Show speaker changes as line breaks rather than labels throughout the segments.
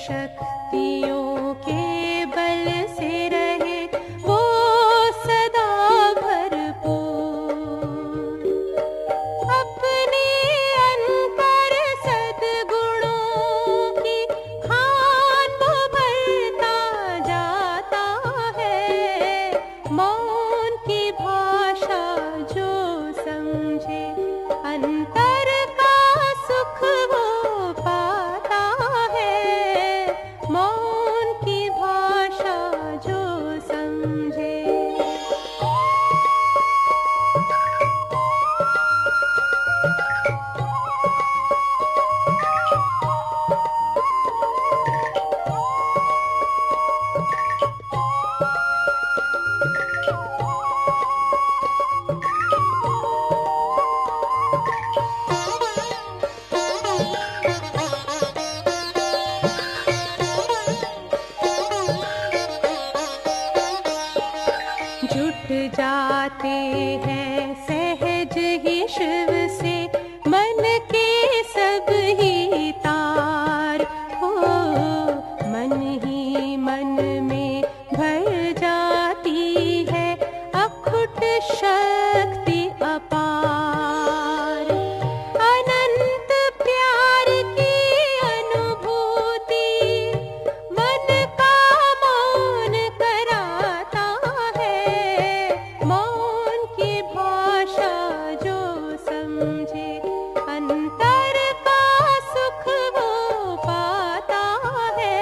शक्तियों के बल से रहे वो सदा भरपूर। अपने अंतर सद्गुणों की खान वो भरता जाता है। मौन की भाषा जो समझे अंतर का सुख वो पाता है। मौन की भाषा जो समझे। जुट जाते हैं सहज ही शिव से मन के सब ही तार हो। मन ही मन में भर जाती है अखुट शक्ति अपार। अनंत प्यार की अनुभूति मन का मौन कराता है। मौन की भाषा जो समझे अंतर का सुख वो पाता है।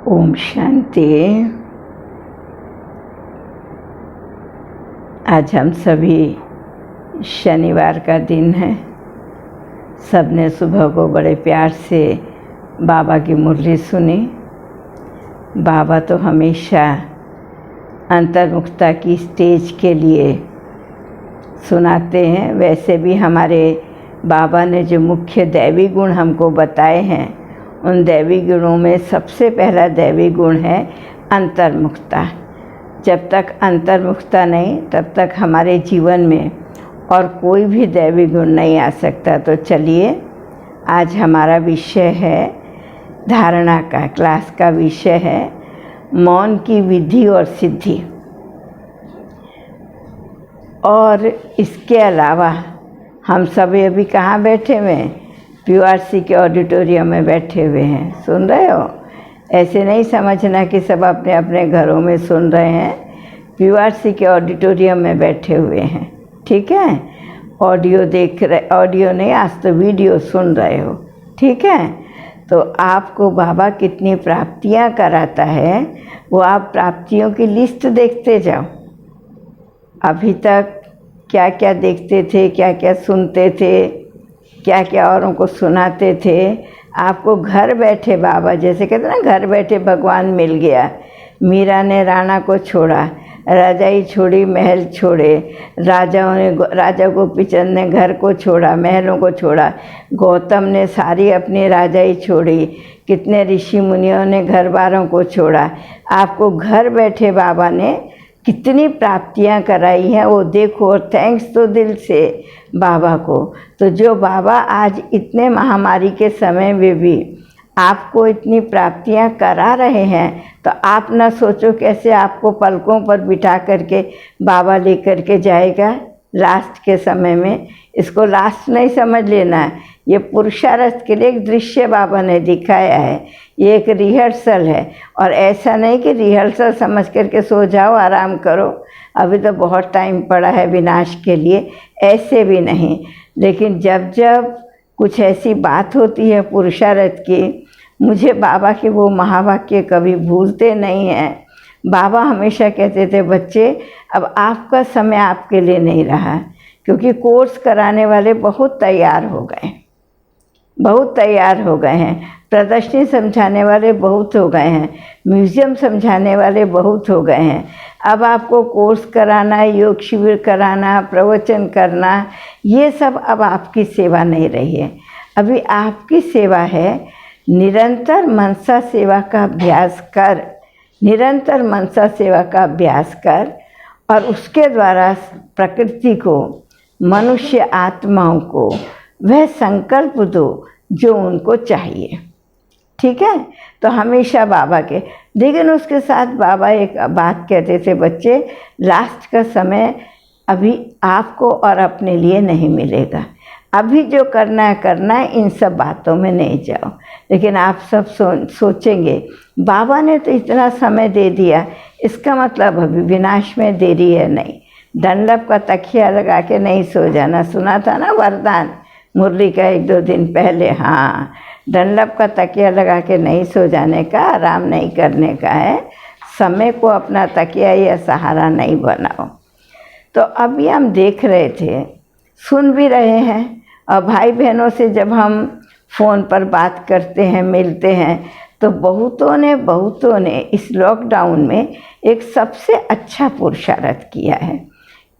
ओम शांति। आज हम सभी शनिवार का दिन है। सबने सुबह को बड़े प्यार से बाबा की मुरली सुनी। बाबा तो हमेशा अंतर्मुखता की स्टेज के लिए सुनाते हैं। वैसे भी हमारे बाबा ने जो मुख्य दैवी गुण हमको बताए हैं, उन दैवी गुणों में सबसे पहला दैवी गुण है अंतर्मुखता। जब तक अंतर्मुखता नहीं, तब तक हमारे जीवन में और कोई भी दैवी गुण नहीं आ सकता। तो चलिए, आज हमारा विषय है धारणा का, क्लास का विषय है मौन की विधि और सिद्धि। और इसके अलावा हम सभी अभी कहाँ बैठे हुए हैं? PURC के ऑडिटोरियम में बैठे हुए हैं। सुन रहे हो? ऐसे नहीं समझना कि सब अपने अपने घरों में सुन रहे हैं। PURC के ऑडिटोरियम में बैठे हुए हैं, ठीक है? ऑडियो देख रहे, ऑडियो नहीं, आज तो वीडियो सुन रहे हो, ठीक है? तो आपको बाबा कितनी प्राप्तियां कराता है, वो आप प्राप्तियों की लिस्ट देखते जाओ। अभी तक क्या क्या देखते थे, क्या क्या सुनते थे, क्या क्या औरों को सुनाते थे। आपको घर बैठे बाबा, जैसे कहते हैं ना, घर बैठे भगवान मिल गया। मीरा ने राणा को छोड़ा, राजाई छोड़ी, महल छोड़े। राजा गोपीचंद ने घर को छोड़ा, महलों को छोड़ा। गौतम ने सारी अपनी राजाई छोड़ी। कितने ऋषि मुनियों ने घर बारों को छोड़ा। आपको घर बैठे बाबा ने कितनी प्राप्तियां कराई हैं, वो देखो। और थैंक्स तो दिल से बाबा को। तो जो बाबा आज इतने महामारी के समय में भी आपको इतनी प्राप्तियां करा रहे हैं, तो आप ना सोचो कैसे आपको पलकों पर बिठा करके बाबा लेकर के जाएगा लास्ट के समय में। इसको लास्ट नहीं समझ लेना है। ये पुरुषार्थ के लिए एक दृश्य बाबा ने दिखाया है। ये एक रिहर्सल है। और ऐसा नहीं कि रिहर्सल समझ करके सो जाओ, आराम करो, अभी तो बहुत टाइम पड़ा है विनाश के लिए, ऐसे भी नहीं। लेकिन जब जब कुछ ऐसी बात होती है पुरुषार्थ की, मुझे बाबा के वो महावाक्य कभी भूलते नहीं हैं। बाबा हमेशा कहते थे, बच्चे अब आपका समय आपके लिए नहीं रहा, क्योंकि कोर्स कराने वाले बहुत तैयार हो गए। बहुत तैयार हो गए हैं, प्रदर्शनी समझाने वाले बहुत हो गए हैं, म्यूज़ियम समझाने वाले बहुत हो गए हैं। अब आपको कोर्स कराना, योग शिविर कराना, प्रवचन करना, ये सब अब आपकी सेवा नहीं रही है। अभी आपकी सेवा है निरंतर मनसा सेवा का अभ्यास कर, निरंतर मनसा सेवा का अभ्यास कर, और उसके द्वारा प्रकृति को, मनुष्य आत्माओं को वह संकल्प दो जो उनको चाहिए। ठीक है, तो हमेशा बाबा के, लेकिन उसके साथ बाबा एक बात कहते थे, बच्चे लास्ट का समय अभी आपको और अपने लिए नहीं मिलेगा, अभी जो करना है करना है, इन सब बातों में नहीं जाओ। लेकिन आप सब सोचेंगे बाबा ने तो इतना समय दे दिया, इसका मतलब अभी विनाश में देरी है। नहीं, डंडप का तकिया लगा के नहीं सो जाना, सुना था ना वरदान मुरली का 1-2 दिन पहले। हाँ, डंडप का तकिया लगा के नहीं सो जाने का, आराम नहीं करने का है। समय को अपना तकिया या सहारा नहीं बनाओ। तो अभी हम देख रहे थे, सुन भी रहे हैं, और भाई बहनों से जब हम फ़ोन पर बात करते हैं, मिलते हैं, तो बहुतों ने इस लॉकडाउन में एक सबसे अच्छा पुरुषार्थ किया है।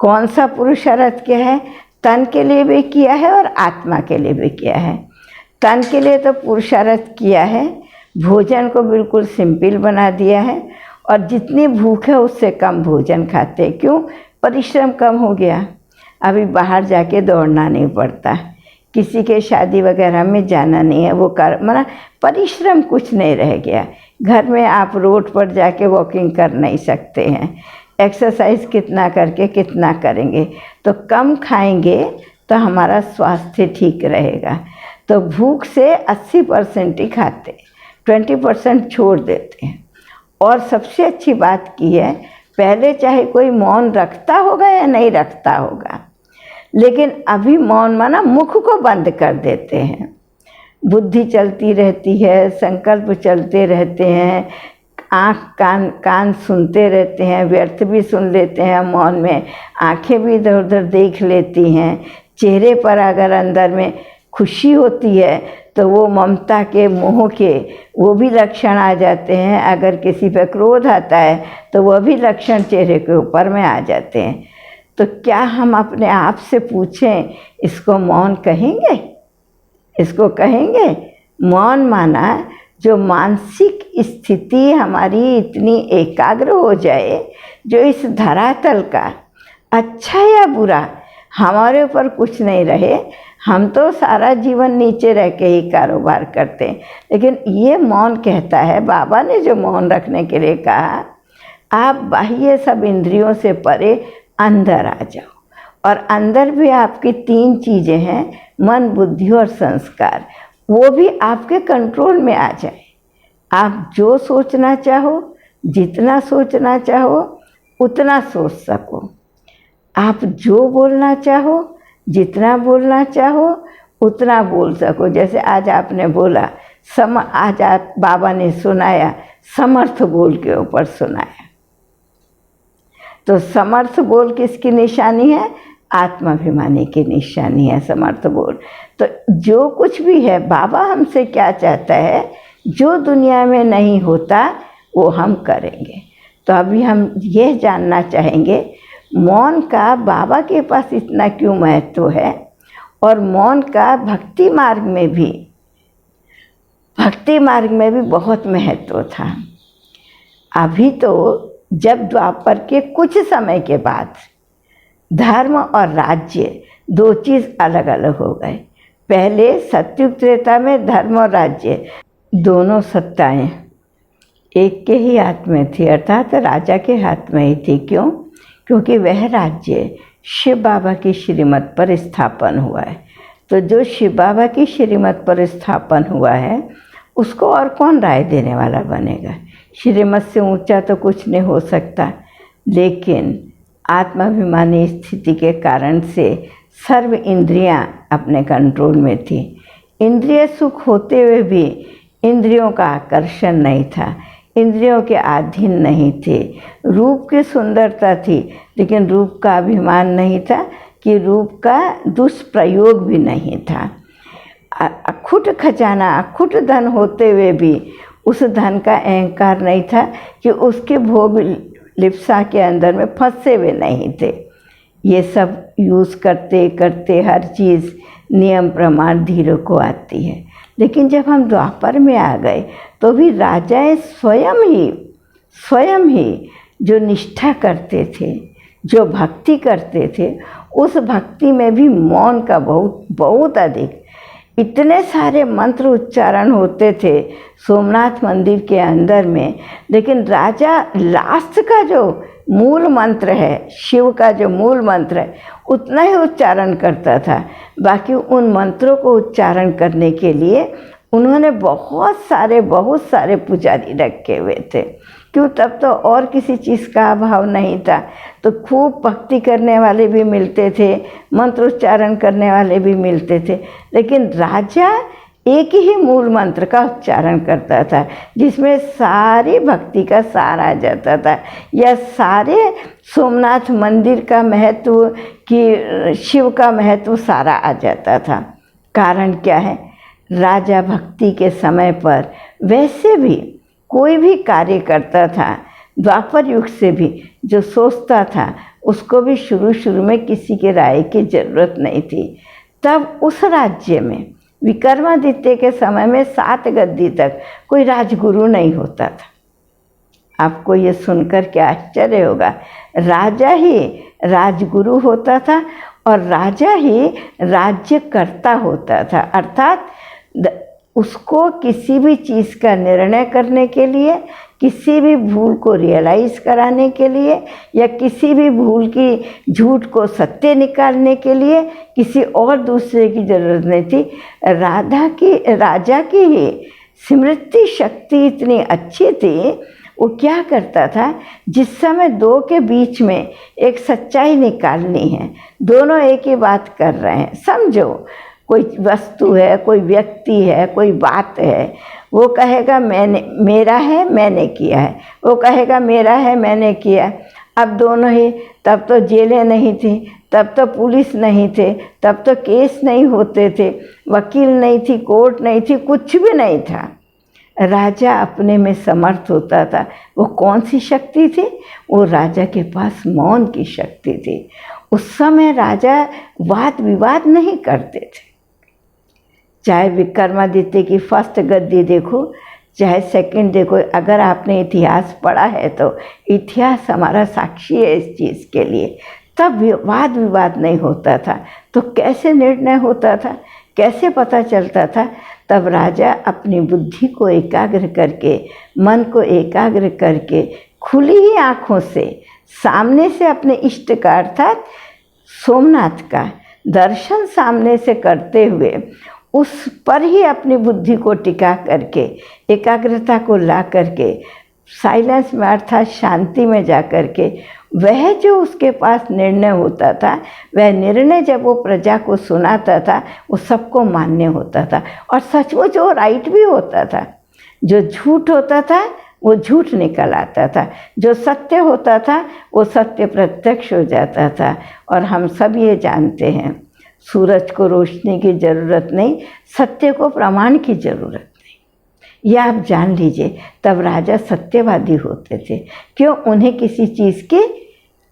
कौन सा पुरुषार्थ किया है? तन के लिए भी किया है और आत्मा के लिए भी किया है। तन के लिए तो पुरुषार्थ किया है, भोजन को बिल्कुल सिंपल बना दिया है, और जितनी भूख है उससे कम भोजन खाते। क्यों? परिश्रम कम हो गया, अभी बाहर जाके दौड़ना नहीं पड़ता, किसी के शादी वगैरह में जाना नहीं है, वो माना परिश्रम कुछ नहीं रह गया। घर में आप रोड पर जाके वॉकिंग कर नहीं सकते हैं, एक्सरसाइज कितना करके कितना करेंगे, तो कम खाएंगे तो हमारा स्वास्थ्य ठीक रहेगा। तो भूख से 80% ही खाते, 20% छोड़ देते हैं। और सबसे अच्छी बात की है, पहले चाहे कोई मौन रखता होगा या नहीं रखता होगा, लेकिन अभी मौन माना मुख को बंद कर देते हैं। बुद्धि चलती रहती है, संकल्प चलते रहते हैं, आँख कान सुनते रहते हैं, व्यर्थ भी सुन लेते हैं मौन में, आँखें भी इधर उधर देख लेती हैं। चेहरे पर अगर अंदर में खुशी होती है तो वो ममता के, मोह के वो भी लक्षण आ जाते हैं। अगर किसी पर क्रोध आता है तो वह भी लक्षण चेहरे के ऊपर में आ जाते हैं। तो क्या हम अपने आप से पूछें, इसको मौन कहेंगे? इसको कहेंगे मौन? माना जो मानसिक स्थिति हमारी इतनी एकाग्र हो जाए, जो इस धरातल का अच्छा या बुरा हमारे ऊपर कुछ नहीं रहे। हम तो सारा जीवन नीचे रह के ही कारोबार करते हैं, लेकिन ये मौन कहता है, बाबा ने जो मौन रखने के लिए कहा, आप बाह्य सब इंद्रियों से परे अंदर आ जाओ। और अंदर भी आपकी 3 चीज़ें हैं, मन, बुद्धि और संस्कार, वो भी आपके कंट्रोल में आ जाए। आप जो सोचना चाहो, जितना सोचना चाहो, उतना सोच सको। आप जो बोलना चाहो, जितना बोलना चाहो, उतना बोल सको। जैसे आज आपने बोला, आज आप बाबा ने सुनाया, समर्थ बोल के ऊपर सुनाया। तो समर्थ बोल किसकी निशानी है? आत्माभिमानी की निशानी है समर्थ बोल। तो जो कुछ भी है, बाबा हमसे क्या चाहता है, जो दुनिया में नहीं होता वो हम करेंगे। तो अभी हम यह जानना चाहेंगे, मौन का बाबा के पास इतना क्यों महत्व है, और मौन का भक्ति मार्ग में भी बहुत महत्व था। अभी तो जब द्वापर के कुछ समय के बाद धर्म और राज्य 2 चीज़ अलग अलग हो गए। पहले सतयुग त्रेता में धर्म और राज्य दोनों सत्ताएं एक के ही हाथ में थी, अर्थात राजा के हाथ में ही थी। क्यों? क्योंकि वह राज्य शिव बाबा की श्रीमत पर स्थापन हुआ है। तो जो शिव बाबा की श्रीमत पर स्थापन हुआ है, उसको और कौन राय देने वाला बनेगा? श्रीमत से ऊंचा तो कुछ नहीं हो सकता। लेकिन आत्माभिमानी स्थिति के कारण से सर्व इंद्रियां अपने कंट्रोल में थी। इंद्रिय सुख होते हुए भी इंद्रियों का आकर्षण नहीं था, इंद्रियों के अधीन नहीं थे। रूप की सुंदरता थी, लेकिन रूप का अभिमान नहीं था, कि रूप का दुष्प्रयोग भी नहीं था। अखुट खजाना, अखुट धन होते हुए भी उस धन का अहंकार नहीं था कि उसके भोग लिप्सा के अंदर में फंसे हुए नहीं थे। ये सब यूज़ करते करते हर चीज़ नियम प्रमाण धीरे को आती है। लेकिन जब हम द्वापर में आ गए तो भी राजाएं स्वयं ही जो निष्ठा करते थे, जो भक्ति करते थे, उस भक्ति में भी मौन का बहुत अधिक, इतने सारे मंत्र उच्चारण होते थे सोमनाथ मंदिर के अंदर में, लेकिन राजा लास्ट का जो मूल मंत्र है, शिव का जो मूल मंत्र है, उतना ही उच्चारण करता था। बाकी उन मंत्रों को उच्चारण करने के लिए उन्होंने बहुत सारे पुजारी रखे हुए थे। क्यों, तब तो और किसी चीज़ का अभाव नहीं था, तो खूब भक्ति करने वाले भी मिलते थे, मंत्र उच्चारण करने वाले भी मिलते थे। लेकिन राजा एक ही मूल मंत्र का उच्चारण करता था जिसमें सारी भक्ति का सार आ जाता था, या सारे सोमनाथ मंदिर का महत्व कि शिव का महत्व सारा आ जाता था। कारण क्या है, राजा भक्ति के समय पर वैसे भी कोई भी कार्य करता था, द्वापर युग से भी जो सोचता था उसको भी शुरू में किसी के राय की ज़रूरत नहीं थी। तब उस राज्य में विक्रमादित्य के समय में 7 गद्दी तक कोई राजगुरु नहीं होता था। आपको ये सुनकर क्या आश्चर्य होगा, राजा ही राजगुरु होता था और राजा ही राज्यकर्ता होता था। अर्थात उसको किसी भी चीज़ का निर्णय करने के लिए, किसी भी भूल को रियलाइज़ कराने के लिए, या किसी भी भूल की झूठ को सत्य निकालने के लिए किसी और दूसरे की ज़रूरत नहीं थी। राजा की ही स्मृति शक्ति इतनी अच्छी थी, वो क्या करता था, जिस समय दो के बीच में एक सच्चाई निकालनी है, दोनों एक ही बात कर रहे हैं, समझो कोई वस्तु है, कोई व्यक्ति है, कोई बात है, वो कहेगा मेरा है, मैंने किया है, वो कहेगा मेरा है, मैंने किया है। अब दोनों ही, तब तो जेलें नहीं थी, तब तो पुलिस नहीं थे, तब तो केस नहीं होते थे, वकील नहीं थी, कोर्ट नहीं थी, कुछ भी नहीं था। राजा अपने में समर्थ होता था। वो कौन सी शक्ति थी? वो राजा के पास मौन की शक्ति थी। उस समय राजा वाद विवाद नहीं करते थे। चाहे विक्रमादित्य की फर्स्ट गद्दी देखो, चाहे सेकंड देखो, अगर आपने इतिहास पढ़ा है तो इतिहास हमारा साक्षी है इस चीज़ के लिए। तब वाद विवाद नहीं होता था, तो कैसे निर्णय होता था, कैसे पता चलता था? तब राजा अपनी बुद्धि को एकाग्र करके, मन को एकाग्र करके, खुली ही आँखों से सामने से अपने इष्ट का अर्थात सोमनाथ का दर्शन सामने से करते हुए उस पर ही अपनी बुद्धि को टिका करके, एकाग्रता को ला करके, साइलेंस में अर्थात शांति में जा करके, वह जो उसके पास निर्णय होता था, वह निर्णय जब वो प्रजा को सुनाता था, वो सबको मान्य होता था और सचमुच वो राइट भी होता था। जो झूठ होता था वो झूठ निकल आता था, जो सत्य होता था वो सत्य प्रत्यक्ष हो जाता था। और हम सब ये जानते हैं, सूरज को रोशनी की ज़रूरत नहीं, सत्य को प्रमाण की ज़रूरत नहीं। यह आप जान लीजिए। तब राजा सत्यवादी होते थे। क्यों? उन्हें किसी चीज़ के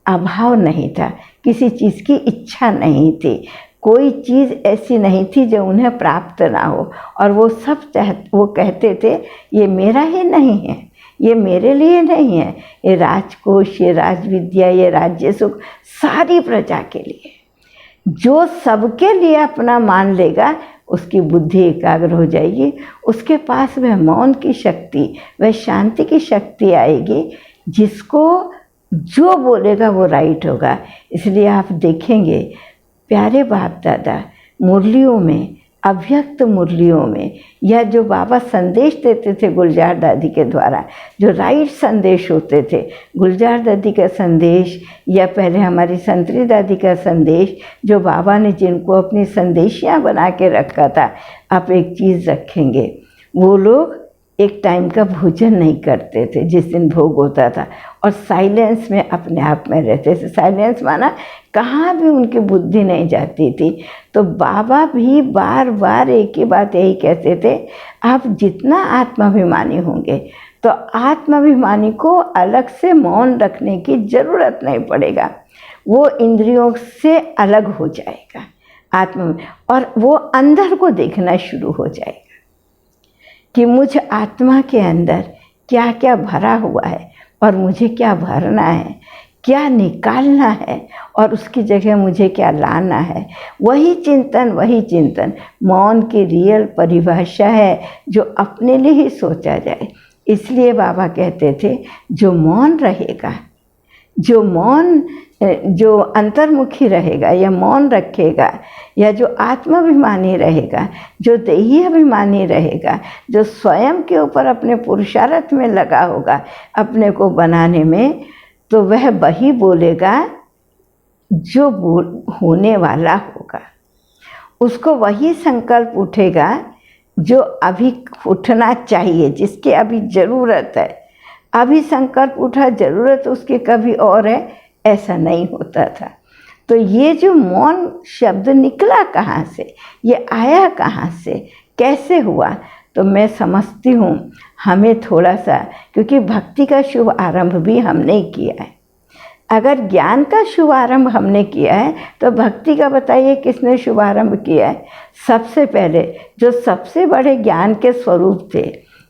अभाव नहीं था, किसी चीज़ की इच्छा नहीं थी, कोई चीज़ ऐसी नहीं थी जो उन्हें प्राप्त ना हो। और वो सब वो कहते थे ये मेरा ही नहीं है, ये मेरे लिए नहीं है, ये राजकोष, ये राजविद्या, ये राज्य सुख सारी प्रजा के लिए। जो सबके लिए अपना मान लेगा उसकी बुद्धि एकाग्र हो जाएगी, उसके पास वह मौन की शक्ति, वह शांति की शक्ति आएगी, जिसको जो बोलेगा वो राइट होगा। इसलिए आप देखेंगे प्यारे बाप दादा मुरलियों में, अव्यक्त मुरलियों में, या जो बाबा संदेश देते थे गुलजार दादी के द्वारा, जो राइट संदेश होते थे, गुलजार दादी का संदेश या पहले हमारी संतरी दादी का संदेश, जो बाबा ने जिनको अपनी संदेशियाँ बना के रखा था। आप एक चीज़ रखेंगे, वो लोग एक टाइम का भोजन नहीं करते थे जिस दिन भोग होता था, और साइलेंस में अपने आप में रहते थे। साइलेंस माना कहाँ भी उनकी बुद्धि नहीं जाती थी। तो बाबा भी बार बार एक ही बात यही कहते थे, आप जितना आत्माभिमानी होंगे तो आत्माभिमानी को अलग से मौन रखने की ज़रूरत नहीं पड़ेगा, वो इंद्रियों से अलग हो जाएगा आत्मा में, और वो अंदर को देखना शुरू हो जाएगा कि मुझ आत्मा के अंदर क्या क्या भरा हुआ है और मुझे क्या भरना है, क्या निकालना है और उसकी जगह मुझे क्या लाना है। वही चिंतन मौन की रियल परिभाषा है जो अपने लिए ही सोचा जाए। इसलिए बाबा कहते थे जो मौन रहेगा, जो अंतर्मुखी रहेगा या मौन रखेगा, या जो आत्माभिमानी रहेगा, जो देही अभिमानी रहेगा, जो स्वयं के ऊपर अपने पुरुषार्थ में लगा होगा अपने को बनाने में, तो वह वही बोलेगा जो होने वाला होगा। उसको वही संकल्प उठेगा जो अभी उठना चाहिए, जिसकी अभी ज़रूरत है। अभी संकल्प उठा, ज़रूरत उसकी कभी और है, ऐसा नहीं होता था। तो ये जो मौन शब्द निकला कहाँ से, ये आया कहाँ से, कैसे हुआ, तो मैं समझती हूँ हमें थोड़ा सा, क्योंकि भक्ति का शुभ आरंभ भी हमने किया है। अगर ज्ञान का शुभारंभ हमने किया है तो भक्ति का बताइए किसने शुभारंभ किया है। सबसे पहले जो सबसे बड़े ज्ञान के स्वरूप थे,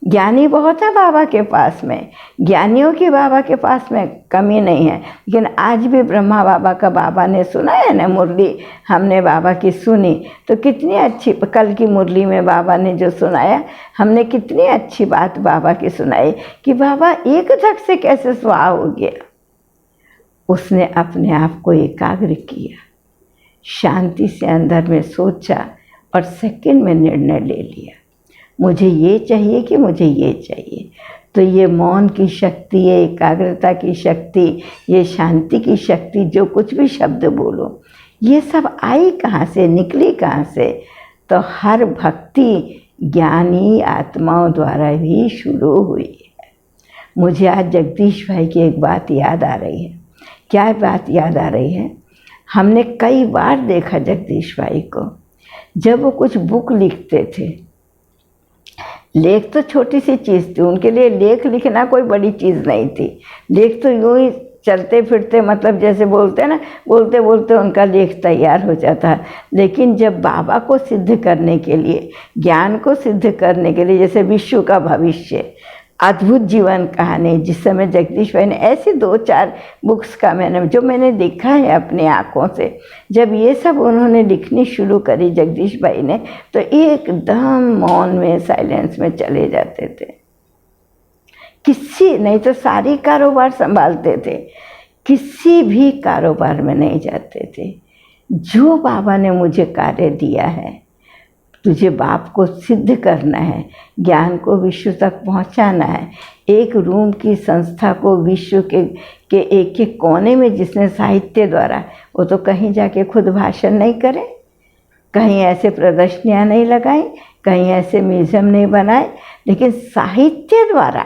ज्ञानी बहुत है बाबा के पास में, ज्ञानियों की बाबा के पास में कमी नहीं है, लेकिन आज भी ब्रह्मा बाबा का बाबा ने सुना है ना, मुरली हमने बाबा की सुनी तो कितनी अच्छी, कल की मुरली में बाबा ने जो सुनाया, हमने कितनी अच्छी बात बाबा की सुनाई कि बाबा एक झक से कैसे स्वाहा हो गया। उसने अपने आप को एकाग्र किया, शांति से अंदर में सोचा और सेकंड में निर्णय ले लिया, मुझे ये चाहिए कि मुझे ये चाहिए। तो ये मौन की शक्ति, ये एकाग्रता की शक्ति, ये शांति की शक्ति, जो कुछ भी शब्द बोलो, ये सब आई कहाँ से, निकली कहाँ से, तो हर भक्ति ज्ञानी आत्माओं द्वारा ही शुरू हुई है। मुझे आज जगदीश भाई की एक बात याद आ रही है। क्या बात याद आ रही है? हमने कई बार देखा जगदीश भाई को, जब वो कुछ बुक लिखते थे, लेख तो छोटी सी चीज़ थी उनके लिए, लेख लिखना कोई बड़ी चीज़ नहीं थी। लेख तो यूँ ही चलते फिरते, मतलब जैसे बोलते हैं ना, बोलते बोलते उनका लेख तैयार हो जाता है। लेकिन जब बाबा को सिद्ध करने के लिए, ज्ञान को सिद्ध करने के लिए, जैसे विश्व का भविष्य, अद्भुत जीवन कहानी, जिस समय जगदीश भाई ने ऐसी 2-4 बुक्स का मैंने देखा है अपनी आँखों से, जब ये सब उन्होंने लिखनी शुरू करी जगदीश भाई ने, तो एकदम मौन में, साइलेंस में चले जाते थे। किसी नहीं तो सारी कारोबार संभालते थे, किसी भी कारोबार में नहीं जाते थे। जो बाबा ने मुझे कार्य दिया है, तुझे बाप को सिद्ध करना है, ज्ञान को विश्व तक पहुंचाना है, एक रूम की संस्था को विश्व के एक एक कोने में, जिसने साहित्य द्वारा, वो तो कहीं जाके खुद भाषण नहीं करे, कहीं ऐसे प्रदर्शनियाँ नहीं लगाई, कहीं ऐसे म्यूजियम नहीं बनाए, लेकिन साहित्य द्वारा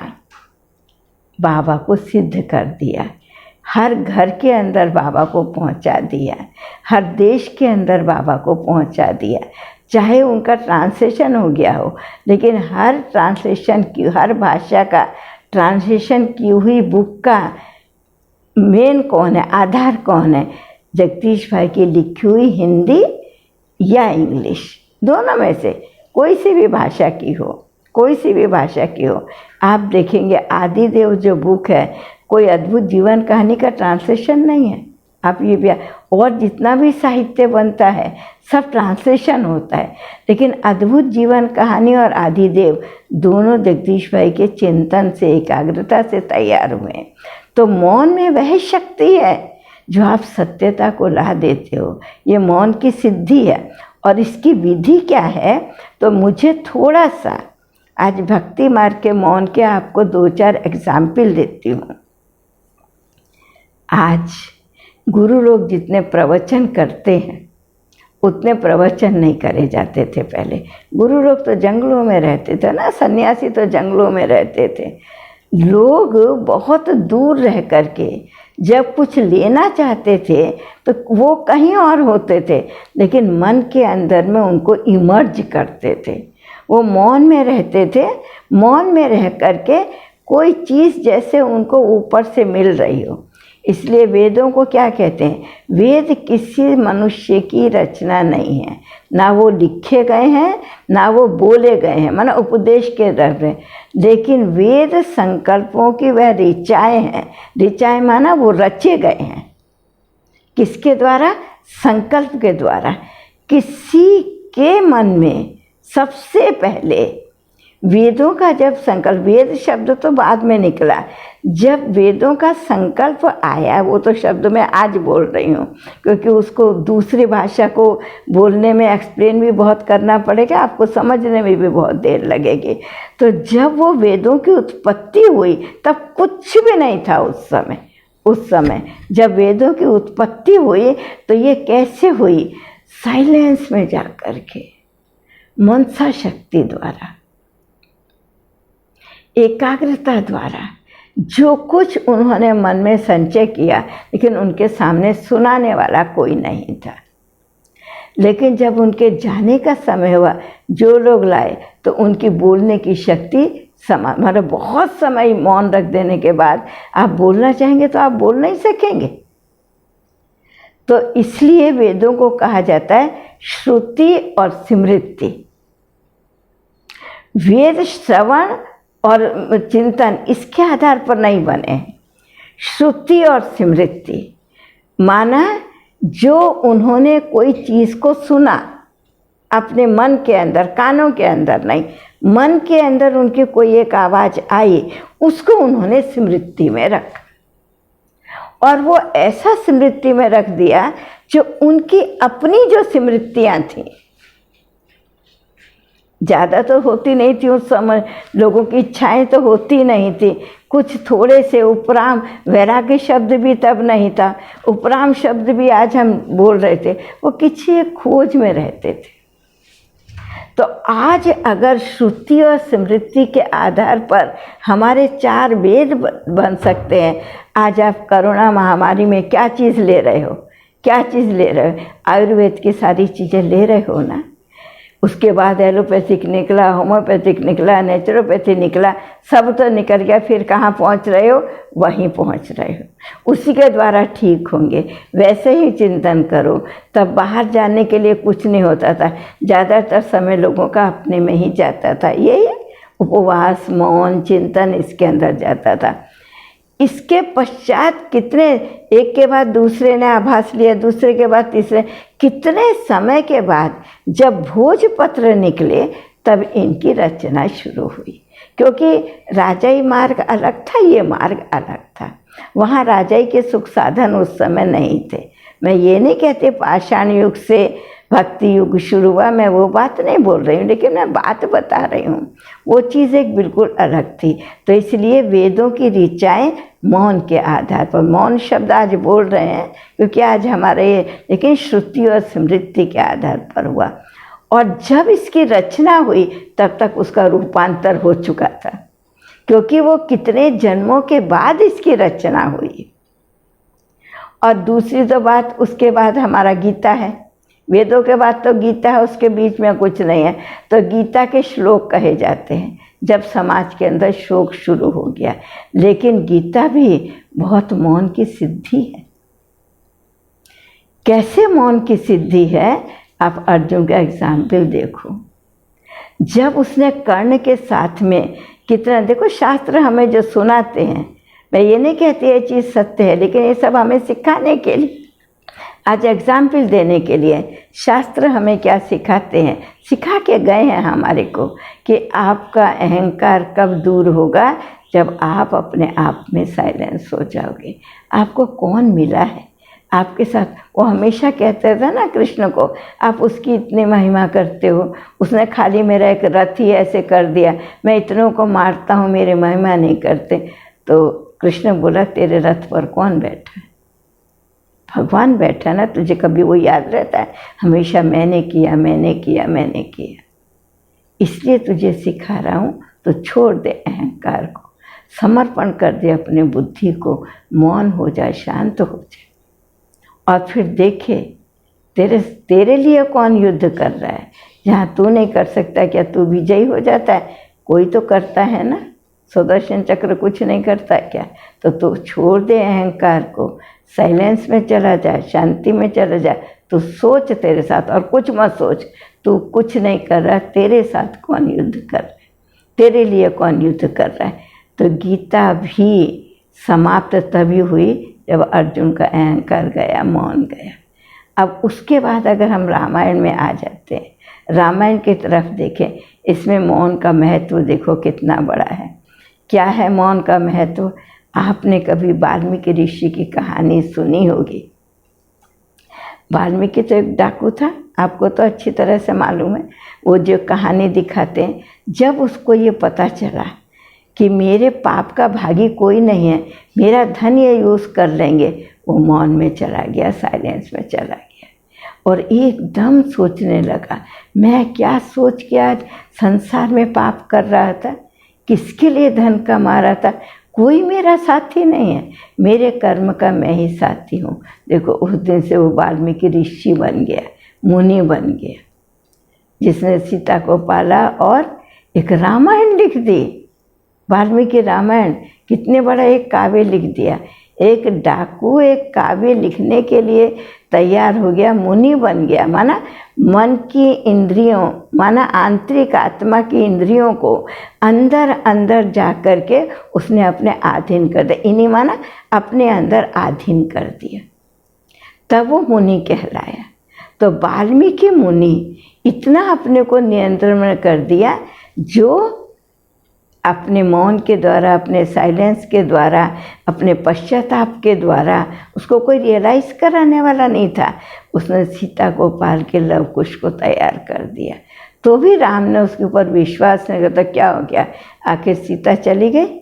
बाबा को सिद्ध कर दिया। हर घर के अंदर बाबा को पहुंचा दिया, हर देश के अंदर बाबा को पहुंचा दिया। चाहे उनका ट्रांसलेशन हो गया हो, लेकिन हर ट्रांसलेशन की, हर भाषा का ट्रांसलेशन की हुई बुक का मेन कौन है, आधार कौन है? जगदीश भाई की लिखी हुई हिंदी या इंग्लिश, दोनों में से कोई सी भी भाषा की हो, कोई सी भी भाषा की हो। आप देखेंगे आदिदेव जो बुक है, कोई अद्भुत जीवन कहानी का ट्रांसलेशन नहीं है। आप ये भी, और जितना भी साहित्य बनता है सब ट्रांसलेशन होता है, लेकिन अद्भुत जीवन कहानी और आदिदेव दोनों जगदीश भाई के चिंतन से, एकाग्रता से तैयार हुए। तो मौन में वह शक्ति है जो आप सत्यता को ला देते हो। ये मौन की सिद्धि है। और इसकी विधि क्या है, तो मुझे थोड़ा सा आज भक्ति मार्ग के मौन के आपको 2-4 एग्जाम्पल देती हूँ। आज गुरु लोग जितने प्रवचन करते हैं उतने प्रवचन नहीं करे जाते थे पहले। गुरु लोग तो जंगलों में रहते थे ना, सन्यासी तो जंगलों में रहते थे। लोग बहुत दूर रह करके जब कुछ लेना चाहते थे तो वो कहीं और होते थे, लेकिन मन के अंदर में उनको इमर्ज करते थे। वो मौन में रहते थे, मौन में रह करके कोई चीज़ जैसे उनको ऊपर से मिल रही हो। इसलिए वेदों को क्या कहते हैं? वेद किसी मनुष्य की रचना नहीं है, ना वो लिखे गए हैं ना वो बोले गए हैं, माना उपदेश के द्रव्य हैं, लेकिन वेद संकल्पों की वह ऋचाएँ हैं। ऋचाएँ माना वो रचे गए हैं। किसके द्वारा? संकल्प के द्वारा। किसी के मन में सबसे पहले वेदों का जब संकल्प, वेद शब्द तो बाद में निकला, जब वेदों का संकल्प आया, वो तो शब्द मैं आज बोल रही हूँ क्योंकि उसको दूसरी भाषा को बोलने में एक्सप्लेन भी बहुत करना पड़ेगा, आपको समझने में भी बहुत देर लगेगी। तो जब वो वेदों की उत्पत्ति हुई तब कुछ भी नहीं था उस समय। उस समय जब वेदों की उत्पत्ति हुई तो ये कैसे हुई? साइलेंस में जा कर के, मनसा शक्ति द्वारा, एकाग्रता द्वारा, जो कुछ उन्होंने मन में संचय किया, लेकिन उनके सामने सुनाने वाला कोई नहीं था। लेकिन जब उनके जाने का समय हुआ, जो लोग लाए तो उनकी बोलने की शक्ति मतलब बहुत समय मौन रख देने के बाद आप बोलना चाहेंगे तो आप बोल नहीं सकेंगे। तो इसलिए वेदों को कहा जाता है श्रुति और स्मृति। वेद श्रवण और चिंतन इसके आधार पर नहीं बने हैं। श्रुति और स्मृति माना जो उन्होंने कोई चीज़ को सुना अपने मन के अंदर, कानों के अंदर नहीं, मन के अंदर उनकी कोई एक आवाज़ आई, उसको उन्होंने स्मृति में रखा और वो ऐसा स्मृति में रख दिया जो उनकी अपनी जो स्मृतियाँ थीं, ज़्यादा तो होती नहीं थी उस समय, लोगों की इच्छाएं तो होती नहीं थी, कुछ थोड़े से उपराम, वैराग्य शब्द भी तब नहीं था, उपराम शब्द भी आज हम बोल रहे थे, वो किसी एक खोज में रहते थे। तो आज अगर श्रुति और स्मृति के आधार पर हमारे 4 वेद बन सकते हैं। आज आप कोरोना महामारी में क्या चीज़ ले रहे हो? क्या चीज़ ले रहे हो? आयुर्वेद की सारी चीज़ें ले रहे हो ना। उसके बाद एलोपैथिक निकला, होम्योपैथिक निकला, नेचुरोपैथी निकला, सब तो निकल गया, फिर कहाँ पहुँच रहे हो? वहीं पहुँच रहे हो, उसी के द्वारा ठीक होंगे। वैसे ही चिंतन करो, तब बाहर जाने के लिए कुछ नहीं होता था, ज़्यादातर समय लोगों का अपने में ही जाता था, यही उपवास, मौन, चिंतन इसके अंदर जाता था। इसके पश्चात कितने, एक के बाद दूसरे ने आभास लिया, दूसरे के बाद तीसरे, कितने समय के बाद जब भोजपत्र निकले तब इनकी रचना शुरू हुई। क्योंकि राजाई मार्ग अलग था, ये मार्ग अलग था। वहाँ राजाई के सुख साधन उस समय नहीं थे। मैं ये नहीं कहती पाषाण युग से भक्ति युग शुरू हुआ, मैं वो बात नहीं बोल रही हूँ, लेकिन मैं बात बता रही हूँ, वो चीज़ एक बिल्कुल अलग थी। तो इसलिए वेदों की ऋचाएँ मौन के आधार पर, मौन शब्द आज बोल रहे हैं क्योंकि आज हमारे, लेकिन श्रुति और स्मृति के आधार पर हुआ। और जब इसकी रचना हुई तब तक उसका रूपांतर हो चुका था, क्योंकि वो कितने जन्मों के बाद इसकी रचना हुई। और दूसरी तो बात, उसके बाद हमारा गीता है, वेदों के बाद तो गीता है, उसके बीच में कुछ नहीं है। तो गीता के श्लोक कहे जाते हैं जब समाज के अंदर शोक शुरू हो गया। लेकिन गीता भी बहुत मौन की सिद्धि है। कैसे मौन की सिद्धि है? आप अर्जुन का एग्जाम्पल देखो, जब उसने कर्ण के साथ में कितना, देखो शास्त्र हमें जो सुनाते हैं, मैं ये नहीं कहती ये चीज़ सत्य है, लेकिन ये सब हमें सिखाने के लिए, आज एग्जाम्पल देने के लिए शास्त्र हमें क्या सिखाते हैं, सिखा के गए हैं हमारे को कि आपका अहंकार कब दूर होगा? जब आप अपने आप में साइलेंस हो जाओगे। आपको कौन मिला है आपके साथ? वो हमेशा कहते थे ना कृष्ण को, आप उसकी इतनी महिमा करते हो, उसने खाली मेरा एक रथ ही ऐसे कर दिया, मैं इतनों को मारता हूँ, मेरी महिमा नहीं करते। तो कृष्ण बोला तेरे रथ पर कौन बैठा है? भगवान बैठा ना, तुझे कभी वो याद रहता है? हमेशा मैंने किया, मैंने किया, मैंने किया। इसलिए तुझे सिखा रहा हूँ, तो छोड़ दे अहंकार को, समर्पण कर दे अपने बुद्धि को, मौन हो जाए, शांत हो जाए, और फिर देखे तेरे लिए कौन युद्ध कर रहा है। जहाँ तू नहीं कर सकता, क्या तू विजयी हो जाता है? कोई तो करता है ना। सुदर्शन चक्र कुछ नहीं करता क्या? तो तू छोड़ दे अहंकार को, साइलेंस में चला जाए, शांति में चला जाए। तू सोच तेरे साथ, और कुछ मत सोच, तू कुछ नहीं कर रहा, तेरे साथ कौन युद्ध कर रहा है, तेरे लिए कौन युद्ध कर रहा है। तो गीता भी समाप्त तभी हुई जब अर्जुन का अहंकार गया, मौन गया। अब उसके बाद अगर हम रामायण में आ जाते हैं, रामायण की तरफ देखें, इसमें मौन का महत्व देखो कितना बड़ा है। क्या है मौन का महत्व? आपने कभी वाल्मीकि ऋषि की कहानी सुनी होगी। वाल्मीकि तो एक डाकू था, आपको तो अच्छी तरह से मालूम है। वो जो कहानी दिखाते हैं, जब उसको ये पता चला कि मेरे पाप का भागी कोई नहीं है, मेरा धन ये यूज़ कर लेंगे, वो मौन में चला गया, साइलेंस में चला गया, और एकदम सोचने लगा, मैं क्या सोच के आज संसार में पाप कर रहा था, किसके लिए धन कमा रहा था, कोई मेरा साथी नहीं है, मेरे कर्म का मैं ही साथी हूँ। देखो उस दिन से वो वाल्मीकि ऋषि बन गया, मुनि बन गया, जिसने सीता को पाला और एक रामायण लिख दी। वाल्मीकि रामायण कितने बड़ा एक काव्य लिख दिया। एक डाकू एक काव्य लिखने के लिए तैयार हो गया, मुनि बन गया, माना मन की इंद्रियों, माना आंतरिक आत्मा की इंद्रियों को अंदर अंदर जा कर के उसने अपने अधीन कर दिया। इन्हीं माना अपने अंदर अधीन कर दिया, तब वो मुनि कहलाया। तो वाल्मीकि मुनि इतना अपने को नियंत्रण में कर दिया, जो अपने मौन के द्वारा, अपने साइलेंस के द्वारा, अपने पश्चाताप के द्वारा, उसको कोई रियलाइज़ कराने वाला नहीं था। उसने सीता को पाल के लव कुश को तैयार कर दिया, तो भी राम ने उसके ऊपर विश्वास नहीं किया। तो क्या हो गया, आखिर सीता चली गई।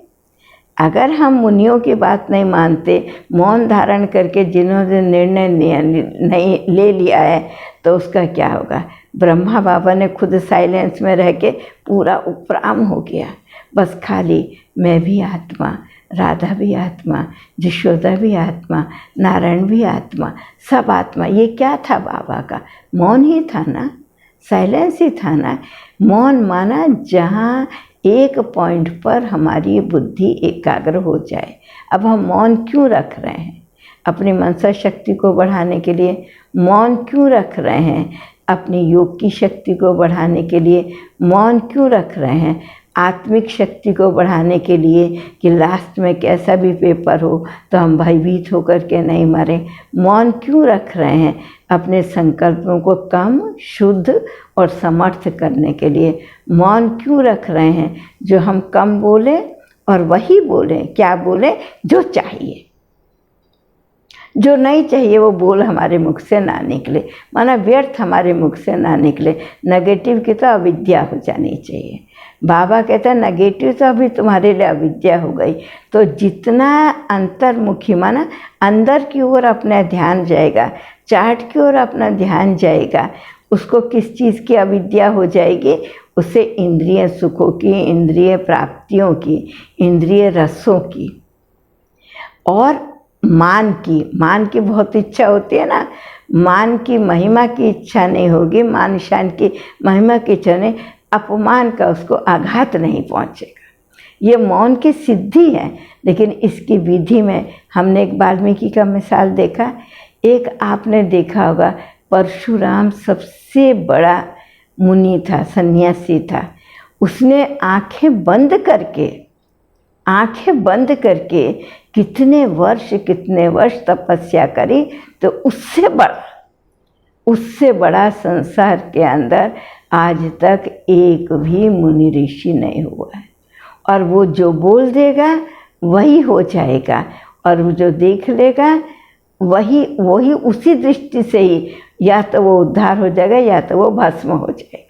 अगर हम मुनियों की बात नहीं मानते, मौन धारण करके जिन्होंने निर्णय नहीं ले लिया है, तो उसका क्या होगा। ब्रह्मा बाबा ने खुद साइलेंस में रह के पूरा उपराम हो गया, बस खाली मैं भी आत्मा, राधा भी आत्मा, यशोदा भी आत्मा, नारायण भी आत्मा, सब आत्मा। ये क्या था बाबा का? मौन ही था ना, साइलेंस ही था ना। मौन माना जहाँ एक पॉइंट पर हमारी बुद्धि एकाग्र हो जाए। अब हम मौन क्यों रख रहे हैं? अपनी मनसा शक्ति को बढ़ाने के लिए। मौन क्यों रख रहे हैं? अपनी योग की शक्ति को बढ़ाने के लिए। मौन क्यों रख रहे हैं? आत्मिक शक्ति को बढ़ाने के लिए, कि लास्ट में कैसा भी पेपर हो तो हम भयभीत होकर के नहीं मरें। मौन क्यों रख रहे हैं? अपने संकल्पों को कम, शुद्ध और समर्थ करने के लिए। मौन क्यों रख रहे हैं? जो हम कम बोले और वही बोलें, क्या बोलें? जो चाहिए। जो नहीं चाहिए वो बोल हमारे मुख से ना निकले, माना व्यर्थ हमारे मुख से ना निकले। नेगेटिव की तो अविद्या हो जानी चाहिए। बाबा कहते हैं नेगेटिव तो अभी तुम्हारे लिए अविद्या हो गई। तो जितना अंतर्मुखी, माना अंदर की ओर अपना ध्यान जाएगा, चार्ट की ओर अपना ध्यान जाएगा, उसको किस चीज़ की अविद्या हो जाएगी? उससे इंद्रिय सुखों की, इंद्रिय प्राप्तियों की, इंद्रिय रसों की और मान की बहुत इच्छा होती है ना। मान की महिमा की इच्छा नहीं होगी, मान शान की महिमा की इच्छा नहीं, अपमान का उसको आघात नहीं पहुंचेगा। ये मौन की सिद्धि है। लेकिन इसकी विधि में हमने एक वाल्मीकि का मिसाल देखा, एक आपने देखा होगा परशुराम सबसे बड़ा मुनि था, सन्यासी था। उसने आंखें बंद करके कितने वर्ष तपस्या करी। तो उससे बड़ा संसार के अंदर आज तक एक भी मुनि ऋषि नहीं हुआ है। और वो जो बोल देगा वही हो जाएगा, और वो जो देख लेगा वही उसी दृष्टि से ही या तो वो उद्धार हो जाएगा या तो वो भस्म हो जाएगा।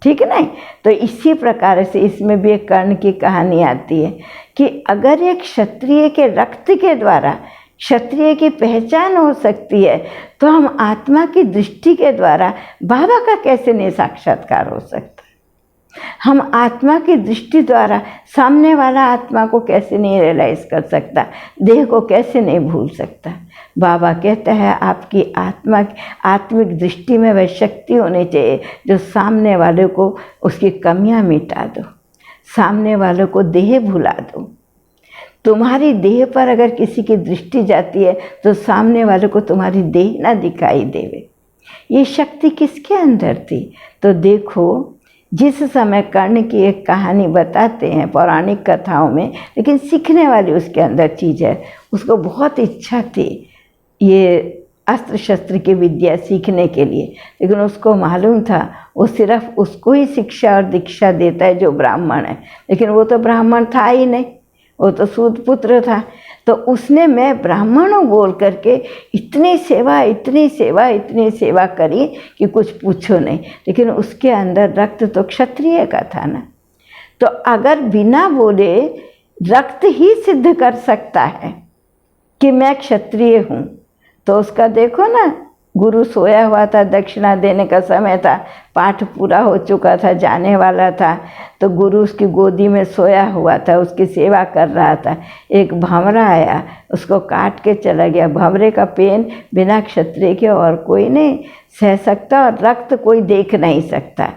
ठीक है ना। तो इसी प्रकार से इसमें भी एक कर्ण की कहानी आती है कि अगर एक क्षत्रिय के रक्त के द्वारा क्षत्रिय की पहचान हो सकती है, तो हम आत्मा की दृष्टि के द्वारा बाबा का कैसे नहीं साक्षात्कार हो सकता? हम आत्मा की दृष्टि द्वारा सामने वाला आत्मा को कैसे नहीं रियलाइज कर सकता? देह को कैसे नहीं भूल सकता? बाबा कहता है आपकी आत्मिक दृष्टि में वह शक्ति होनी चाहिए जो सामने वाले को उसकी कमियां मिटा दो, सामने वालों को देह भुला दो। तुम्हारी देह पर अगर किसी की दृष्टि जाती है तो सामने वाले को तुम्हारी देह ना दिखाई देवे। ये शक्ति किसके अंदर थी? तो देखो, जिस समय कर्ण की एक कहानी बताते हैं पौराणिक कथाओं में, लेकिन सीखने वाली उसके अंदर चीज़ है। उसको बहुत इच्छा थी ये अस्त्र शस्त्र की विद्या सीखने के लिए, लेकिन उसको मालूम था वो सिर्फ उसको ही शिक्षा और दीक्षा देता है जो ब्राह्मण है, लेकिन वो तो ब्राह्मण था ही नहीं, वो तो सूत पुत्र था। तो उसने मैं ब्राह्मण हूँ बोल करके इतनी सेवा इतनी सेवा इतनी सेवा करी कि कुछ पूछो नहीं, लेकिन उसके अंदर रक्त तो क्षत्रिय का था ना। तो अगर बिना बोले रक्त ही सिद्ध कर सकता है कि मैं क्षत्रिय हूँ, तो उसका देखो ना, गुरु सोया हुआ था, दक्षिणा देने का समय था, पाठ पूरा हो चुका था, जाने वाला था, तो गुरु उसकी गोदी में सोया हुआ था, उसकी सेवा कर रहा था। एक भंवरा आया, उसको काट के चला गया। भंवरे का पेन बिना क्षत्रिय के और कोई नहीं सह सकता, और रक्त कोई देख नहीं सकता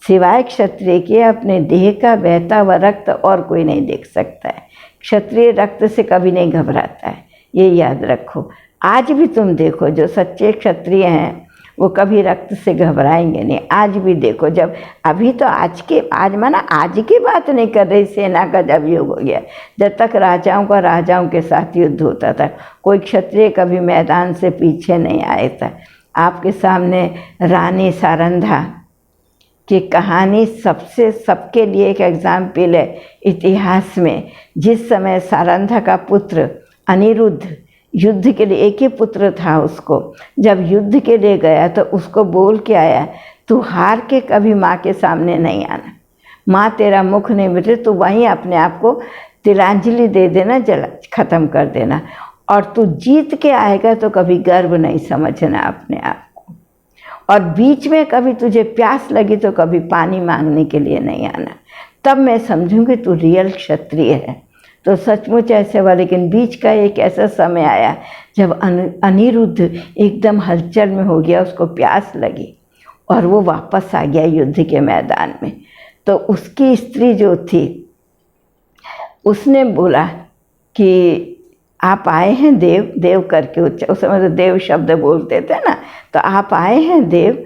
सिवाय क्षत्रिय के। अपने देह का बहता हुआ रक्त और कोई नहीं देख सकता है। क्षत्रिय रक्त से कभी नहीं घबराता है, ये याद रखो। आज भी तुम देखो, जो सच्चे क्षत्रिय हैं वो कभी रक्त से घबराएंगे नहीं। आज भी देखो, जब अभी तो आज माना आज की बात नहीं कर रही, सेना का जब युग हो गया, जब तक राजाओं का राजाओं के साथ युद्ध होता था, कोई क्षत्रिय कभी मैदान से पीछे नहीं आया था। आपके सामने रानी सारंधा की कहानी सबके लिए एक एग्जाम्पल है इतिहास में। जिस समय सारंधा का पुत्र अनिरुद्ध युद्ध के लिए, एक ही पुत्र था उसको, जब युद्ध के लिए गया तो उसको बोल के आया, तू हार के कभी माँ के सामने नहीं आना, माँ तेरा मुख नहीं मिले, तू वहीं अपने आप को तिलांजलि दे देना, जला खत्म कर देना, और तू जीत के आएगा तो कभी गर्व नहीं समझना अपने आप को, और बीच में कभी तुझे प्यास लगी तो कभी पानी मांगने के लिए नहीं आना, तब मैं समझूंगी तू रियल क्षत्रिय है। तो सचमुच ऐसे हुआ। लेकिन बीच का एक ऐसा समय आया जब अनिरुद्ध एकदम हलचल में हो गया, उसको प्यास लगी और वो वापस आ गया युद्ध के मैदान में। तो उसकी स्त्री जो थी उसने बोला कि आप आए हैं देव, देव करके उस समय तो देव शब्द बोलते थे ना, तो आप आए हैं देव,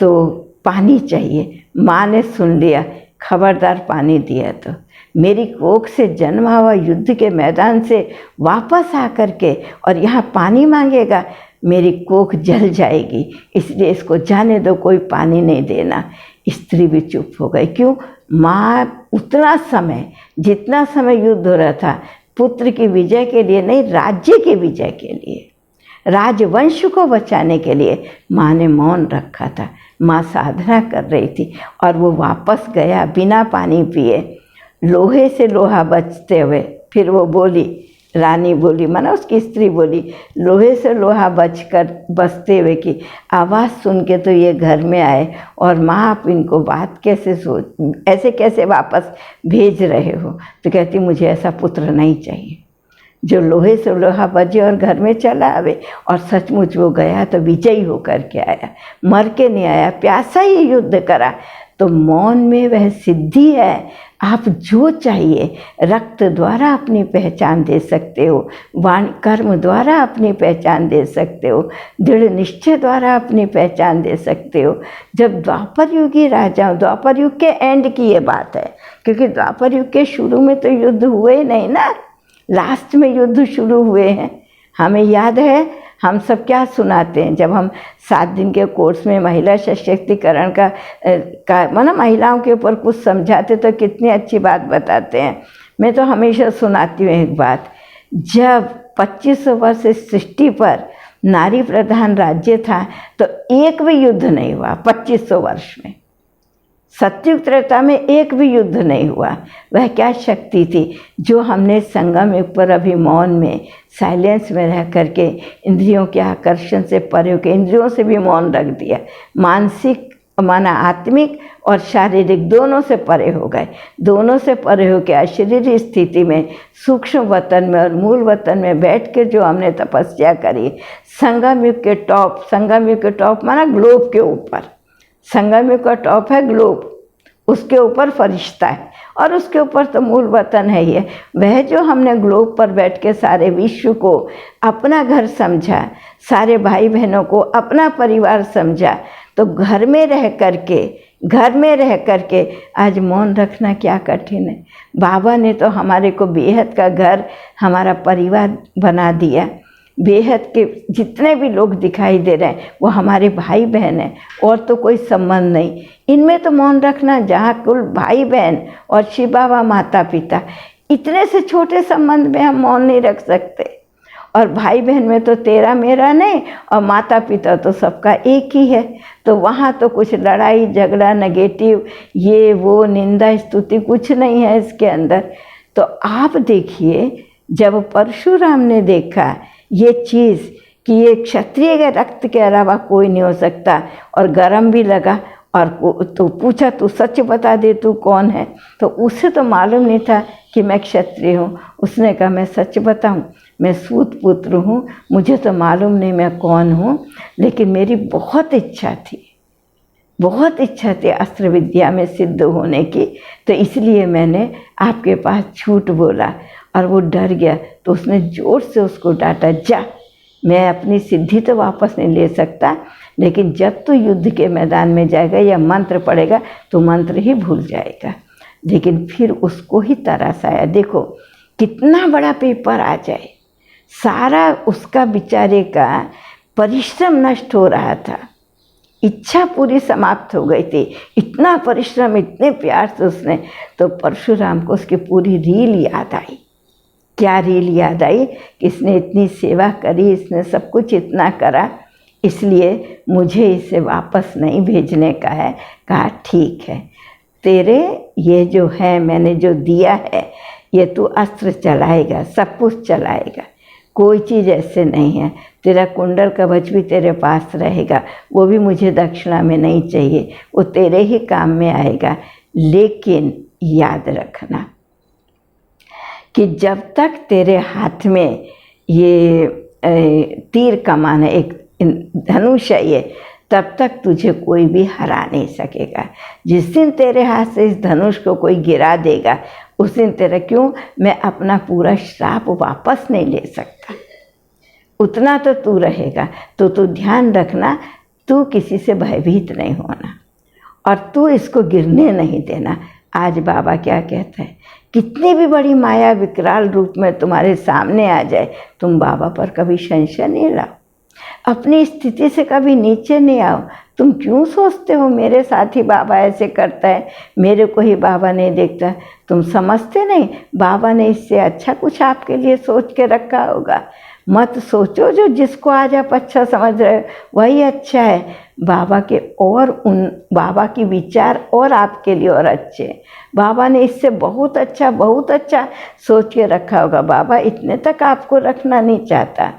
तो पानी चाहिए। माँ ने सुन लिया, खबरदार पानी दिया तो मेरी कोख से जन्मा हुआ युद्ध के मैदान से वापस आकर के और यहाँ पानी मांगेगा, मेरी कोख जल जाएगी, इसलिए इसको जाने दो, कोई पानी नहीं देना। स्त्री भी चुप हो गई। क्यों? माँ उतना समय, जितना समय युद्ध हो रहा था, पुत्र की विजय के लिए नहीं, राज्य के विजय के लिए, राजवंश को बचाने के लिए माँ ने मौन रखा था। माँ साधना कर रही थी और वो वापस गया बिना पानी पिए, लोहे से लोहा बचते हुए। फिर वो बोली, रानी बोली, माना उसकी स्त्री बोली, लोहे से लोहा बचते हुए की आवाज़ सुन के तो ये घर में आए, और माँ आप इनको बात कैसे ऐसे कैसे वापस भेज रहे हो? तो कहती मुझे ऐसा पुत्र नहीं चाहिए जो लोहे से लोहा बजे और घर में चला आवे। और सचमुच वो गया तो विजयी होकर के आया, मर के नहीं आया, प्यासा ही युद्ध करा। तो मौन में वह सिद्धि है। आप जो चाहिए रक्त द्वारा अपनी पहचान दे सकते हो, वाणी कर्म द्वारा अपनी पहचान दे सकते हो, दृढ़ निश्चय द्वारा अपनी पहचान दे सकते हो। जब द्वापर युगी राजाओं, द्वापर युग के एंड की ये बात है, क्योंकि द्वापर युग के शुरू में तो युद्ध हुए नहीं ना, लास्ट में युद्ध शुरू हुए हैं। हमें याद है, हम सब क्या सुनाते हैं जब हम 7 दिन के कोर्स में महिला सशक्तिकरण का माना महिलाओं के ऊपर कुछ समझाते तो कितनी अच्छी बात बताते हैं। मैं तो हमेशा सुनाती हूँ एक बात, जब 2500 वर्ष सृष्टि पर नारी प्रधान राज्य था तो एक भी युद्ध नहीं हुआ 2500 वर्ष में। सतयुग त्रेता में एक भी युद्ध नहीं हुआ। वह क्या शक्ति थी जो हमने संगम युग पर अभी मौन में, साइलेंस में रह करके इंद्रियों के आकर्षण से परे होकर, इंद्रियों से भी मौन रख दिया, मानसिक माना आत्मिक और शारीरिक दोनों से परे हो गए। दोनों से परे होकर अशरीरी स्थिति में, सूक्ष्म वतन में और मूल वतन में बैठ के जो हमने तपस्या करी, संगम युग के टॉप, संगम युग के टॉप माना ग्लोब के ऊपर, संगम युग का टॉप है ग्लोब, उसके ऊपर फरिश्ता है और उसके ऊपर तो मूल वतन है ही है। वह जो हमने ग्लोब पर बैठ के सारे विश्व को अपना घर समझा, सारे भाई बहनों को अपना परिवार समझा, तो घर में रह करके आज मौन रखना क्या कठिन है। बाबा ने तो हमारे को बेहद का घर, हमारा परिवार बना दिया। बेहद के जितने भी लोग दिखाई दे रहे हैं वो हमारे भाई बहन हैं, और तो कोई संबंध नहीं। इनमें तो मौन रखना, जहाँ कुल भाई बहन और शिव बाबा माता पिता, इतने से छोटे संबंध में हम मौन नहीं रख सकते। और भाई बहन में तो तेरा मेरा नहीं, और माता पिता तो सबका एक ही है। तो वहाँ तो कुछ लड़ाई झगड़ा, नेगेटिव, ये वो, निंदा स्तुति कुछ नहीं है इसके अंदर। तो आप देखिए, जब परशुराम ने देखा ये चीज़ कि ये क्षत्रिय के रक्त के अलावा कोई नहीं हो सकता, और गरम भी लगा, और तो पूछा तू सच बता दे तू कौन है। तो उसे तो मालूम नहीं था कि मैं क्षत्रिय हूँ। उसने कहा मैं सच बताऊँ, मैं सूत पुत्र हूँ, मुझे तो मालूम नहीं मैं कौन हूँ, लेकिन मेरी बहुत इच्छा थी अस्त्र विद्या में सिद्ध होने की, तो इसलिए मैंने आपके पास झूठ बोला। और वो डर गया, तो उसने जोर से उसको डांटा, जा, मैं अपनी सिद्धि तो वापस नहीं ले सकता, लेकिन जब तू युद्ध के मैदान में जाएगा या मंत्र पढ़ेगा तो मंत्र ही भूल जाएगा। लेकिन फिर उसको ही तरस आया। देखो कितना बड़ा पेपर आ जाए, सारा उसका बेचारे का परिश्रम नष्ट हो रहा था, इच्छा पूरी समाप्त हो गई थी। इतना परिश्रम, इतने प्यार से उसने, तो परशुराम को उसकी पूरी रील याद आई। क्या रील याद आई कि इसने इतनी सेवा करी, इसने सब कुछ इतना करा, इसलिए मुझे इसे वापस नहीं भेजने का है। कहा ठीक है, तेरे ये जो है मैंने जो दिया है, ये तू अस्त्र चलाएगा, सब कुछ चलाएगा, कोई चीज़ ऐसे नहीं है। तेरा कुंडल कवच भी तेरे पास रहेगा, वो भी मुझे दक्षिणा में नहीं चाहिए, वो तेरे ही काम में आएगा। लेकिन याद रखना कि जब तक तेरे हाथ में ये तीर कमान है, एक धनुष है ये, तब तक तुझे कोई भी हरा नहीं सकेगा। जिस दिन तेरे हाथ से इस धनुष को कोई गिरा देगा, उस दिन तेरा, क्यों, मैं अपना पूरा श्राप वापस नहीं ले सकता, उतना तो तू रहेगा। तो तू ध्यान रखना, तू किसी से भयभीत नहीं होना, और तू इसको गिरने नहीं देना। आज बाबा क्या कहते हैं, कितनी भी बड़ी माया विकराल रूप में तुम्हारे सामने आ जाए, तुम बाबा पर कभी संशय नहीं लाओ, अपनी स्थिति से कभी नीचे नहीं आओ। तुम क्यों सोचते हो मेरे साथ ही बाबा ऐसे करता है, मेरे को ही बाबा नहीं देखता? तुम समझते नहीं, बाबा ने इससे अच्छा कुछ आपके लिए सोच के रखा होगा। मत सोचो जो जिसको आज आप अच्छा समझ रहे हो वही अच्छा है। बाबा के और उन बाबा की विचार और आपके लिए और अच्छे, बाबा ने इससे बहुत अच्छा सोच के रखा होगा। बाबा इतने तक आपको रखना नहीं चाहता।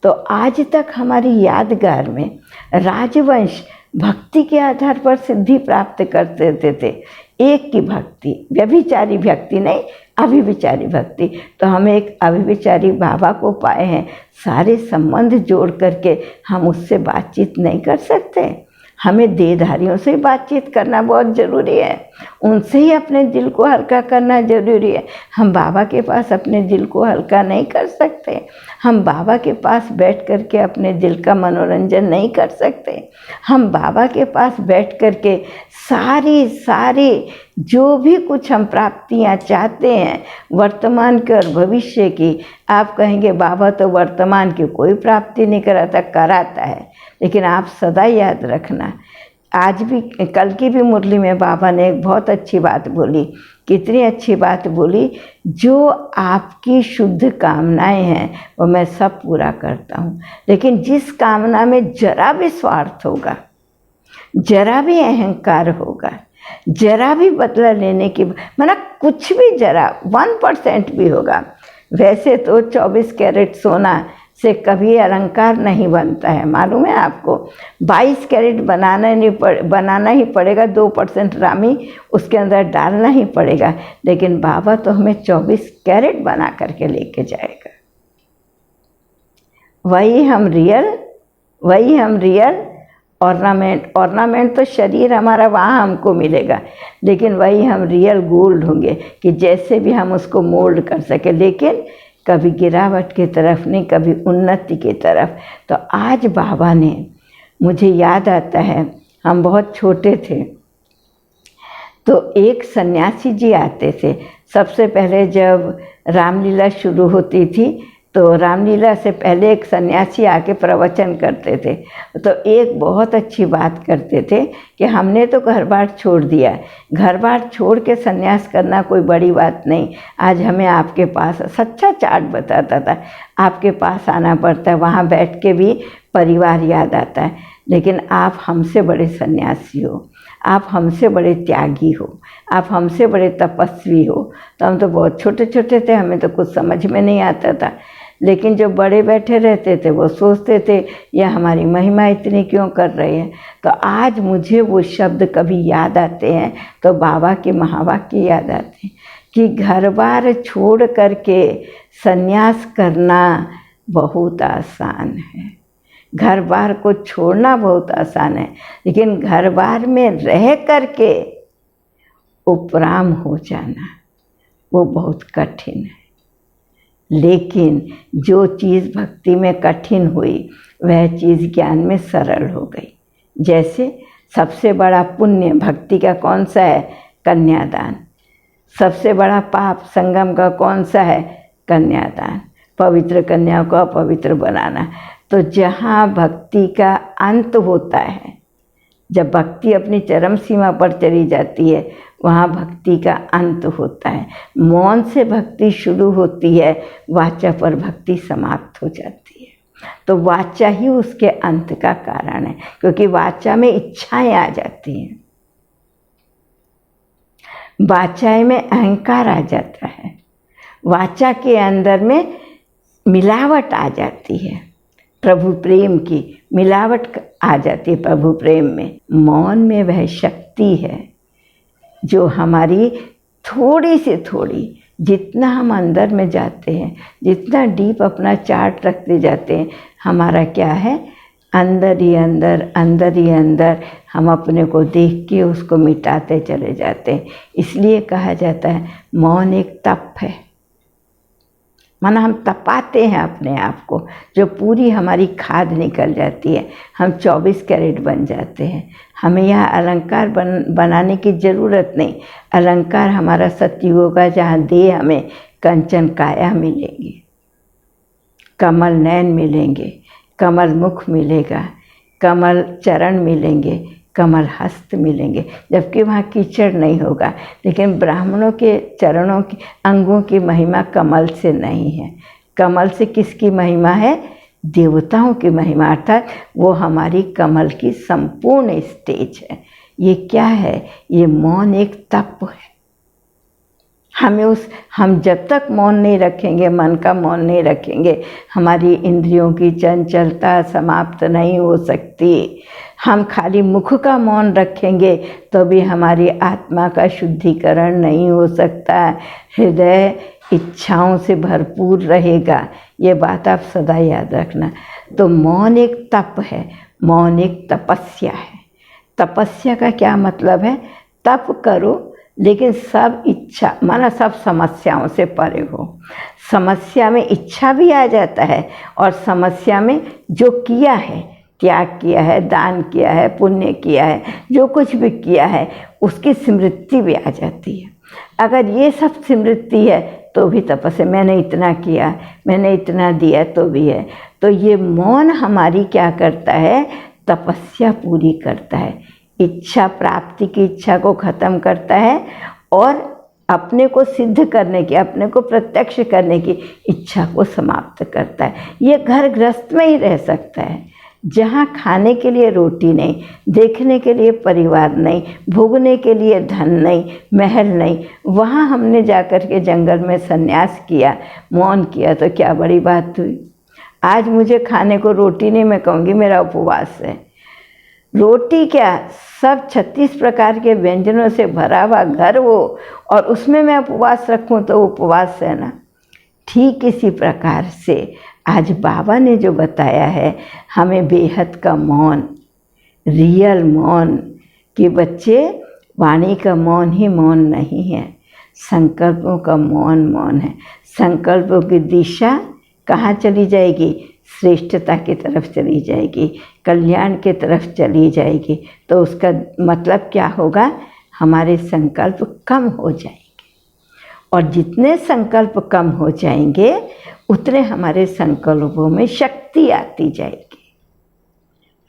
तो आज तक हमारी यादगार में राजवंश भक्ति के आधार पर सिद्धि प्राप्त करते थे। एक की भक्ति, व्यभिचारी भक्ति नहीं, अभिविचारी भक्ति। तो हम एक अभिविचारी बाबा को पाए हैं। सारे संबंध जोड़ करके हम उससे बातचीत नहीं कर सकते। हमें देहधारियों से बातचीत करना बहुत ज़रूरी है, उनसे ही अपने दिल को हल्का करना ज़रूरी है। हम बाबा के पास अपने दिल को हल्का नहीं कर सकते। हम बाबा के पास बैठ कर के अपने दिल का मनोरंजन नहीं कर सकते। हम बाबा के पास बैठ कर के सारी जो भी कुछ हम प्राप्तियां चाहते हैं वर्तमान के और भविष्य की, आप कहेंगे बाबा तो वर्तमान की कोई प्राप्ति नहीं कराता, कराता है। लेकिन आप सदा याद रखना, आज भी, कल की भी मुरली में बाबा ने एक बहुत अच्छी बात बोली। कितनी अच्छी बात बोली, जो आपकी शुद्ध कामनाएं हैं वो मैं सब पूरा करता हूँ, लेकिन जिस कामना में जरा भी स्वार्थ होगा, जरा भी अहंकार होगा, जरा भी बदला लेने की, मतलब कुछ भी जरा 1% भी होगा। वैसे तो 24 कैरेट सोना से कभी अलंकार नहीं बनता है, मालूम है आपको। 22 कैरेट बनाना ही पड़ेगा, 2% रामी उसके अंदर डालना ही पड़ेगा। लेकिन बाबा तो हमें 24 कैरेट बना करके लेके जाएगा। वही हम रियल ऑर्नामेंट तो शरीर हमारा वहाँ हमको मिलेगा, लेकिन वही हम रियल गोल्ड होंगे कि जैसे भी हम उसको मोल्ड कर सके, लेकिन कभी गिरावट की तरफ नहीं, कभी उन्नति की तरफ। तो आज बाबा ने, मुझे याद आता है हम बहुत छोटे थे तो एक सन्यासी जी आते थे। सबसे पहले जब रामलीला शुरू होती थी तो रामलीला से पहले एक सन्यासी आके प्रवचन करते थे। तो एक बहुत अच्छी बात करते थे कि हमने तो घर बार छोड़ दिया, घर बार छोड़ के सन्यास करना कोई बड़ी बात नहीं। आज हमें आपके पास, सच्चा चार्ट बताता था, आपके पास आना पड़ता है, वहाँ बैठ के भी परिवार याद आता है। लेकिन आप हमसे बड़े सन्यासी हो, आप हमसे बड़े त्यागी हो, आप हमसे बड़े तपस्वी हो। तो हम तो बहुत छोटे छोटे थे, हमें तो कुछ समझ में नहीं आता था। लेकिन जो बड़े बैठे रहते थे वो सोचते थे यह हमारी महिमा इतनी क्यों कर रहे हैं। तो आज मुझे वो शब्द कभी याद आते हैं तो बाबा के महावाक्य याद आते हैं कि घर बार छोड़ करके सन्यास करना बहुत आसान है। घर बार को छोड़ना बहुत आसान है, लेकिन घर बार में रह करके उपराम हो जाना वो बहुत कठिन है। लेकिन जो चीज़ भक्ति में कठिन हुई वह चीज़ ज्ञान में सरल हो गई। जैसे सबसे बड़ा पुण्य भक्ति का कौन सा है? कन्यादान। सबसे बड़ा पाप संगम का कौन सा है? कन्यादान। पवित्र कन्या को अपवित्र बनाना। तो जहाँ भक्ति का अंत होता है, जब भक्ति अपनी चरम सीमा पर चली जाती है, वहाँ भक्ति का अंत होता है। मौन से भक्ति शुरू होती है, वाचा पर भक्ति समाप्त हो जाती है। तो वाचा ही उसके अंत का कारण है, क्योंकि वाचा में इच्छाएं आ जाती हैं, वाचा में अहंकार आ जाता है, वाचा के अंदर में मिलावट आ जाती है, प्रभु प्रेम की मिलावट आ जाती है प्रभु प्रेम में। मौन में वह शक्ति है जो हमारी थोड़ी से थोड़ी, जितना हम अंदर में जाते हैं, जितना डीप अपना चार्ट रखते जाते हैं, हमारा क्या है, अंदर ही अंदर हम अपने को देख के उसको मिटाते चले जाते हैं। इसलिए कहा जाता है मौन एक तप है, माना हम तपाते हैं अपने आप को, जो पूरी हमारी खाद निकल जाती है, हम 24 कैरेट बन जाते हैं। हमें यहाँ अलंकार बनाने की ज़रूरत नहीं। अलंकार हमारा सत्युग होगा जहाँ देह हमें कंचन काया मिलेंगी, कमल नयन मिलेंगे, कमल मुख मिलेगा, कमल चरण मिलेंगे, कमल हस्त मिलेंगे, जबकि वहाँ कीचड़ नहीं होगा। लेकिन ब्राह्मणों के चरणों की अंगों की महिमा कमल से नहीं है। कमल से किसकी महिमा है? देवताओं की महिमा, अर्थात वो हमारी कमल की संपूर्ण स्टेज है। ये क्या है? ये मौन एक तप है। हम जब तक मौन नहीं रखेंगे, मन का मौन नहीं रखेंगे, हमारी इंद्रियों की चंचलता समाप्त नहीं हो सकती। हम खाली मुख का मौन रखेंगे तो भी हमारी आत्मा का शुद्धिकरण नहीं हो सकता। हृदय इच्छाओं से भरपूर रहेगा, ये बात आप सदा याद रखना। तो मौन एक तप है, मौन एक तपस्या है। तपस्या का क्या मतलब है? तप करो लेकिन सब इच्छा, माना सब समस्याओं से परे हो। समस्या में इच्छा भी आ जाता है, और समस्या में जो किया है, त्याग किया है, दान किया है, पुण्य किया है, जो कुछ भी किया है, उसकी स्मृति भी आ जाती है। अगर ये सब स्मृति है तो भी तपस्या, मैंने इतना किया, मैंने इतना दिया, तो भी है। तो ये मौन हमारी क्या करता है? तपस्या पूरी करता है, इच्छा प्राप्ति की इच्छा को ख़त्म करता है, और अपने को सिद्ध करने की, अपने को प्रत्यक्ष करने की इच्छा को समाप्त करता है। ये घर गृहस्थ में ही रह सकता है, जहाँ खाने के लिए रोटी नहीं, देखने के लिए परिवार नहीं, भोगने के लिए धन नहीं, महल नहीं, वहाँ हमने जाकर के जंगल में संन्यास किया, मौन किया, तो क्या बड़ी बात हुई। आज मुझे खाने को रोटी नहीं, मैं कहूँगी मेरा उपवास है। रोटी क्या, सब 36 प्रकार के व्यंजनों से भरा हुआ घर हो और उसमें मैं उपवास रखूं तो उपवास है ना। ठीक इसी प्रकार से आज बाबा ने जो बताया है हमें बेहद का मौन, रियल मौन, कि बच्चे वाणी का मौन ही मौन नहीं है, संकल्पों का मौन मौन है। संकल्पों की दिशा कहाँ चली जाएगी? श्रेष्ठता की तरफ चली जाएगी, कल्याण की तरफ चली जाएगी। तो उसका मतलब क्या होगा? हमारे संकल्प कम हो जाएंगे, और जितने संकल्प कम हो जाएंगे उतने हमारे संकल्पों में शक्ति आती जाएगी।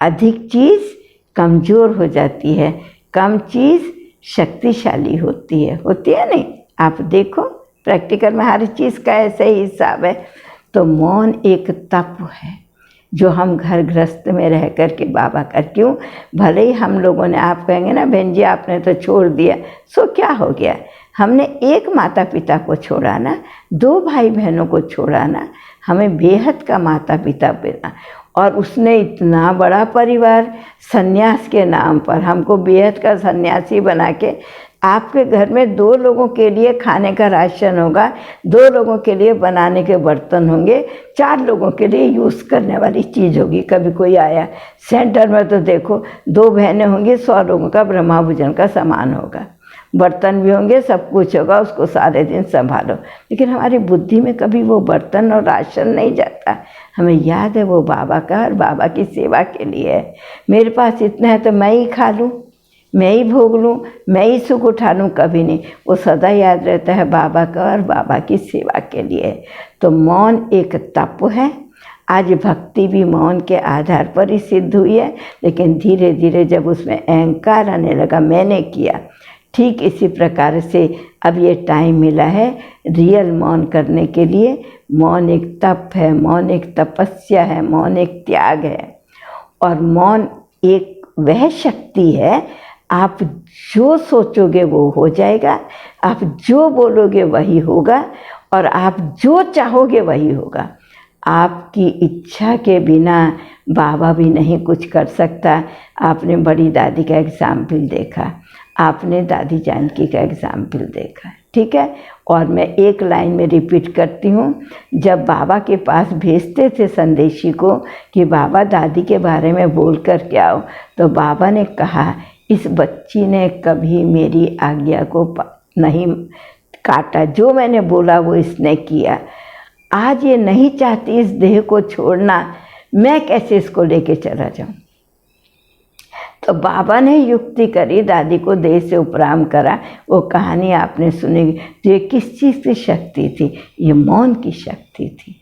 अधिक चीज़ कमज़ोर हो जाती है, कम चीज़ शक्तिशाली होती है नहीं? आप देखो प्रैक्टिकल में हर चीज़ का ऐसा ही हिसाब है। तो मौन एक तप है जो हम घर गृहस्थ में रह कर के बाबा कर, क्यों भले ही हम लोगों ने, आप कहेंगे ना बहन जी आपने तो छोड़ दिया, सो क्या हो गया? हमने एक माता पिता को छोड़ा ना, 2 भाई बहनों को छोड़ा ना, हमें बेहद का माता पिता मिला, और उसने इतना बड़ा परिवार सन्यास के नाम पर हमको बेहद का सन्यासी बना के, आपके घर में 2 लोगों के लिए खाने का राशन होगा, 2 लोगों के लिए बनाने के बर्तन होंगे, 4 लोगों के लिए यूज़ करने वाली चीज़ होगी। कभी कोई आया सेंटर में तो देखो 2 बहनें होंगी, 100 लोगों का ब्रह्मा भोजन का सामान होगा, बर्तन भी होंगे, सब कुछ होगा, उसको सारे दिन संभालो। लेकिन हमारी बुद्धि में कभी वो बर्तन और राशन नहीं जाता। हमें याद है वो बाबा का और बाबा की सेवा के लिए है। मेरे पास इतना है तो मैं ही खा लूँ, मैं ही भोग लूँ, मैं ही सुख उठा लूँ, कभी नहीं। वो सदा याद रहता है बाबा का और बाबा की सेवा के लिए। तो मौन एक तप है। आज भक्ति भी मौन के आधार पर ही सिद्ध हुई है, लेकिन धीरे धीरे जब उसमें अहंकार आने लगा, मैंने किया, ठीक इसी प्रकार से अब ये टाइम मिला है रियल मौन करने के लिए। मौन एक तप है, मौन एक तपस्या है, मौन एक त्याग है, और मौन एक वह शक्ति है, आप जो सोचोगे वो हो जाएगा, आप जो बोलोगे वही होगा, और आप जो चाहोगे वही होगा। आपकी इच्छा के बिना बाबा भी नहीं कुछ कर सकता। आपने बड़ी दादी का एग्जाम्पल देखा, आपने दादी जानकी का एग्जाम्पल देखा, ठीक है। और मैं एक लाइन में रिपीट करती हूँ, जब बाबा के पास भेजते थे संदेशी को कि बाबा दादी के बारे में बोल कर के आओ, तो बाबा ने कहा इस बच्ची ने कभी मेरी आज्ञा को नहीं काटा, जो मैंने बोला वो इसने किया। आज ये नहीं चाहती इस देह को छोड़ना, मैं कैसे इसको लेके चला जाऊं। तो बाबा ने युक्ति करी, दादी को देह से उपराम करा। वो कहानी आपने सुनी। तो ये किस चीज़ की शक्ति थी? ये मौन की शक्ति थी।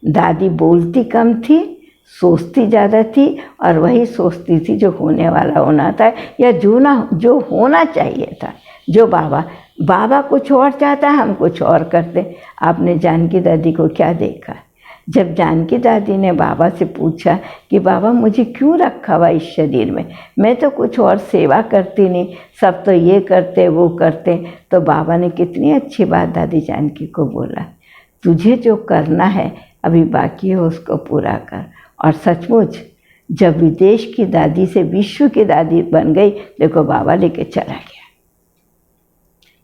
दादी बोलती कम थी, सोचती ज़्यादा थी, और वही सोचती थी जो होने वाला होना था, या जो होना चाहिए था। जो बाबा कुछ और चाहता है, हम कुछ और करते। आपने जानकी दादी को क्या देखा? जब जानकी दादी ने बाबा से पूछा कि बाबा मुझे क्यों रखा हुआ इस शरीर में, मैं तो कुछ और सेवा करती नहीं, सब तो ये करते वो करते। तो बाबा ने कितनी अच्छी बात दादी जानकी को बोला, तुझे जो करना है अभी बाकी है, उसको पूरा कर। और सचमुच जब विदेश की दादी से विश्व की दादी बन गई, देखो बाबा लेके चला गया।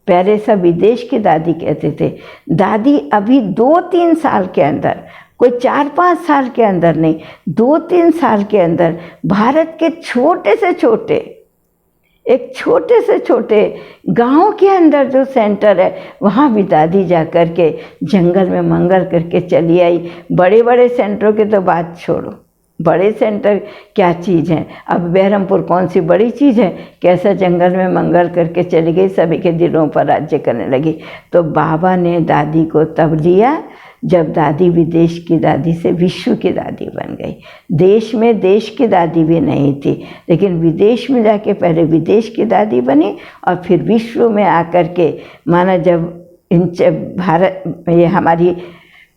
पहले सब विदेश की दादी कहते थे, दादी अभी 2-3 साल के अंदर, कोई 4-5 साल के अंदर नहीं, 2-3 साल के अंदर भारत के छोटे से छोटे गांव के अंदर जो सेंटर है, वहाँ भी दादी जा कर के जंगल में मंगल करके चली आई। बड़े बड़े सेंटरों की तो बात छोड़ो, बड़े सेंटर क्या चीज़ है। अब बहरमपुर कौन सी बड़ी चीज़ है, कैसा जंगल में मंगल करके चली गई, सभी के दिलों पर राज्य करने लगी। तो बाबा ने दादी को तब लिया जब दादी विदेश की दादी से विश्व की दादी बन गई। देश में देश की दादी भी नहीं थी, लेकिन विदेश में जाके पहले विदेश की दादी बनी, और फिर विश्व में आकर के, माना जब भारत ये हमारी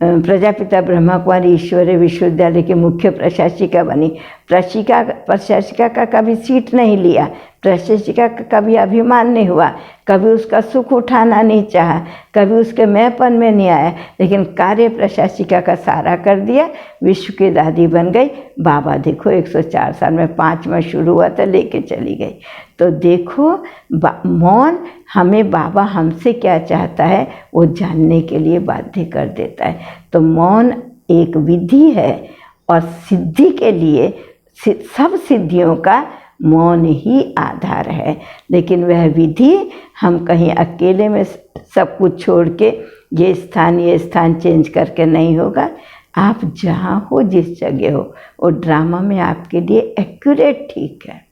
प्रजापिता ब्रह्मा कुमारी ईश्वरीय विश्वविद्यालय की मुख्य प्रशासिका बनी। प्रशासिका का कभी सीट नहीं लिया, प्रशासिका का कभी अभिमान नहीं हुआ, कभी उसका सुख उठाना नहीं चाहा, कभी उसके मैंपन में नहीं आया, लेकिन कार्य प्रशासिका का सारा कर दिया, विश्व की दादी बन गई। बाबा देखो 104 साल में 5 में शुरू हुआ था, लेके चली गई। तो देखो मौन हमें बाबा हमसे क्या चाहता है वो जानने के लिए बाध्य कर देता है। तो मौन एक विधि है और सिद्धि के लिए सब सिद्धियों का मौन ही आधार है। लेकिन वह विधि हम कहीं अकेले में सब कुछ छोड़ के ये स्थान चेंज करके नहीं होगा। आप जहाँ हो, जिस जगह हो, वो ड्रामा में आपके लिए एक्यूरेट ठीक है।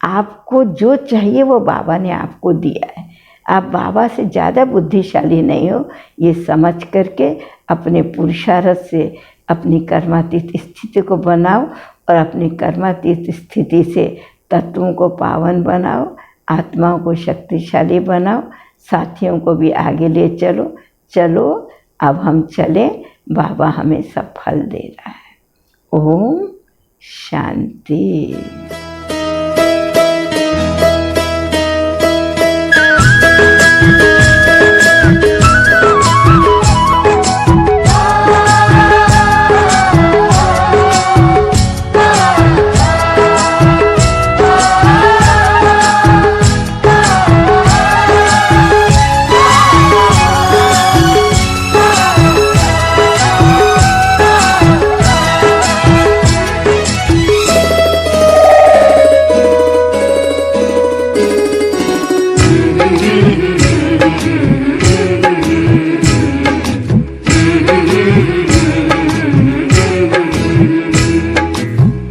आपको जो चाहिए वो बाबा ने आपको दिया है। आप बाबा से ज़्यादा बुद्धिशाली नहीं हो, ये समझ करके अपने पुरुषार्थ से अपनी कर्मातीत स्थिति को बनाओ और अपनी कर्मातीत स्थिति से तत्वों को पावन बनाओ, आत्माओं को शक्तिशाली बनाओ, साथियों को भी आगे ले चलो। अब हम चलें, बाबा हमें सब फल दे रहा है। ओम शांति।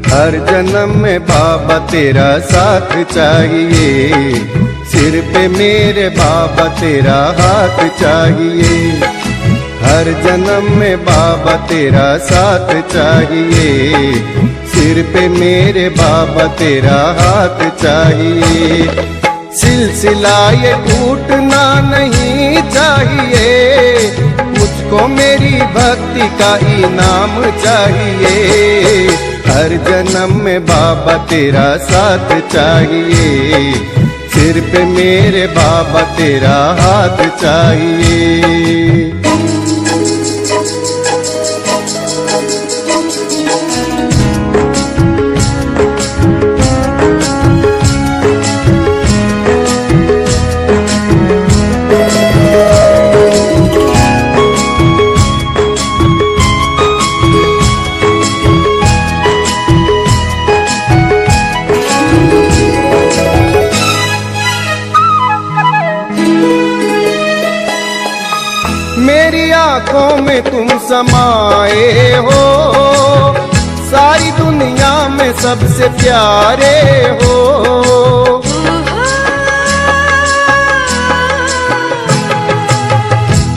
हर जन्म में बाबा तेरा साथ चाहिए, सिर पे मेरे बाबा तेरा हाथ चाहिए। हर जन्म में बाबा तेरा साथ चाहिए, सिर पे मेरे बाबा तेरा हाथ चाहिए। सिलसिला ये टूटना नहीं चाहिए, मुझको मेरी भक्ति का इनाम चाहिए। हर जन्म में बाबा तेरा साथ चाहिए, सिर पे मेरे बाबा तेरा हाथ चाहिए। मेरी आंखों में तुम समाए हो, सारी दुनिया में सबसे प्यारे हो।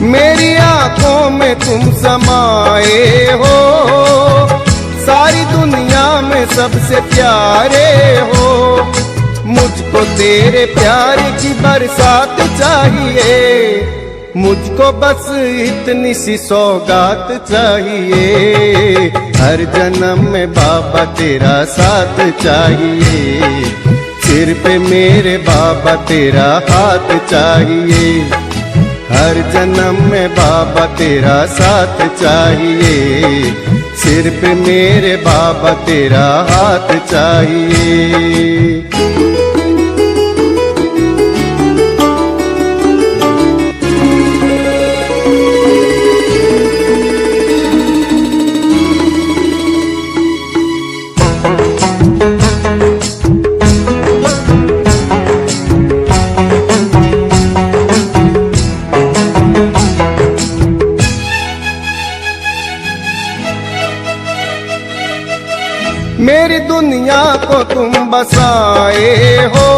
मेरी आंखों में तुम समाए हो, सारी दुनिया में सबसे प्यारे हो। मुझको तेरे प्यार की बरसात चाहिए, मुझको बस इतनी सी सौगात चाहिए। हर जन्म में बाबा तेरा साथ चाहिए, सिर पे मेरे बाबा तेरा हाथ चाहिए। हर जन्म में बाबा तेरा साथ चाहिए, सिर पे मेरे बाबा तेरा हाथ चाहिए। मेरी दुनिया को तुम बसाए हो,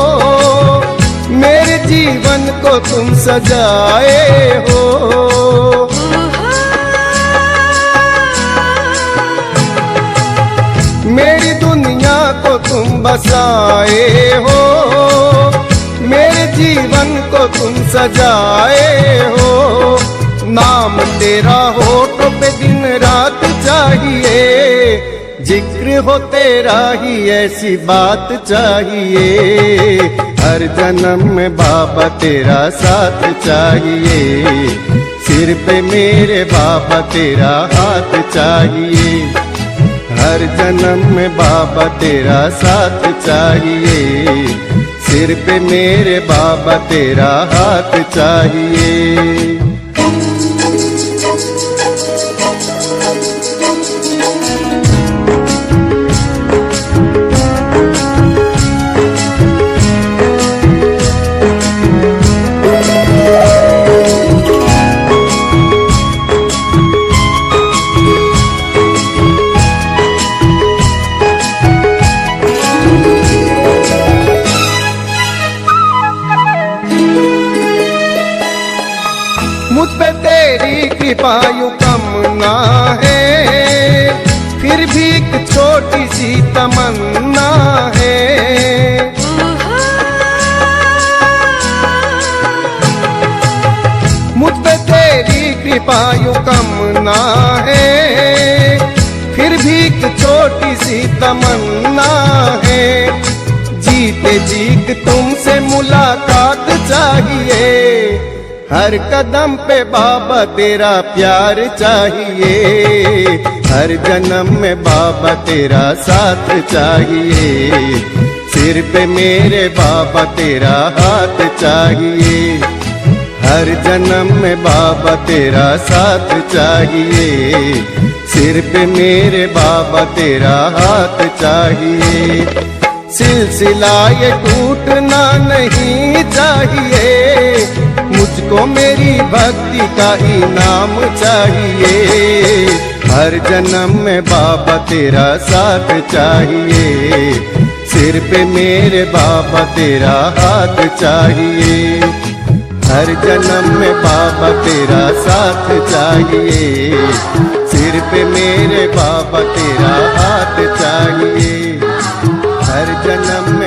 मेरे जीवन को तुम सजाए हो। मेरी दुनिया को तुम बसाए हो, मेरे जीवन को तुम सजाए हो। नाम तेरा होठों पे दिन रात चाहिए, जिक्र हो तेरा ही ऐसी बात चाहिए। हर जन्म में बाबा तेरा साथ चाहिए, सिर पे मेरे बाबा तेरा हाथ चाहिए। हर जन्म में बाबा तेरा साथ चाहिए, सिर पे मेरे बाबा तेरा हाथ चाहिए। मुझ पे तेरी कृपा यूं कम ना है, फिर भी एक छोटी सी तमन्ना है। मुझ पे तेरी कृपा यूं कम ना है, फिर भी एक छोटी सी तमन्ना है। जीते जी तुमसे मुलाकात चाहिए, हर कदम पे बाबा तेरा प्यार चाहिए। हर जन्म में बाबा तेरा साथ चाहिए, सिर पे मेरे बाबा तेरा हाथ चाहिए। हर जन्म में बाबा तेरा साथ चाहिए, सिर पे मेरे बाबा तेरा हाथ चाहिए। सिलसिला ये टूटना नहीं चाहिए, मुझको मेरी भक्ति का इनाम चाहिए। हर जन्म में बाबा तेरा साथ चाहिए, सिर पे मेरे बाबा तेरा हाथ चाहिए। हर जन्म में बाबा तेरा साथ चाहिए, सिर पे मेरे बाबा तेरा हाथ चाहिए। हर जन्म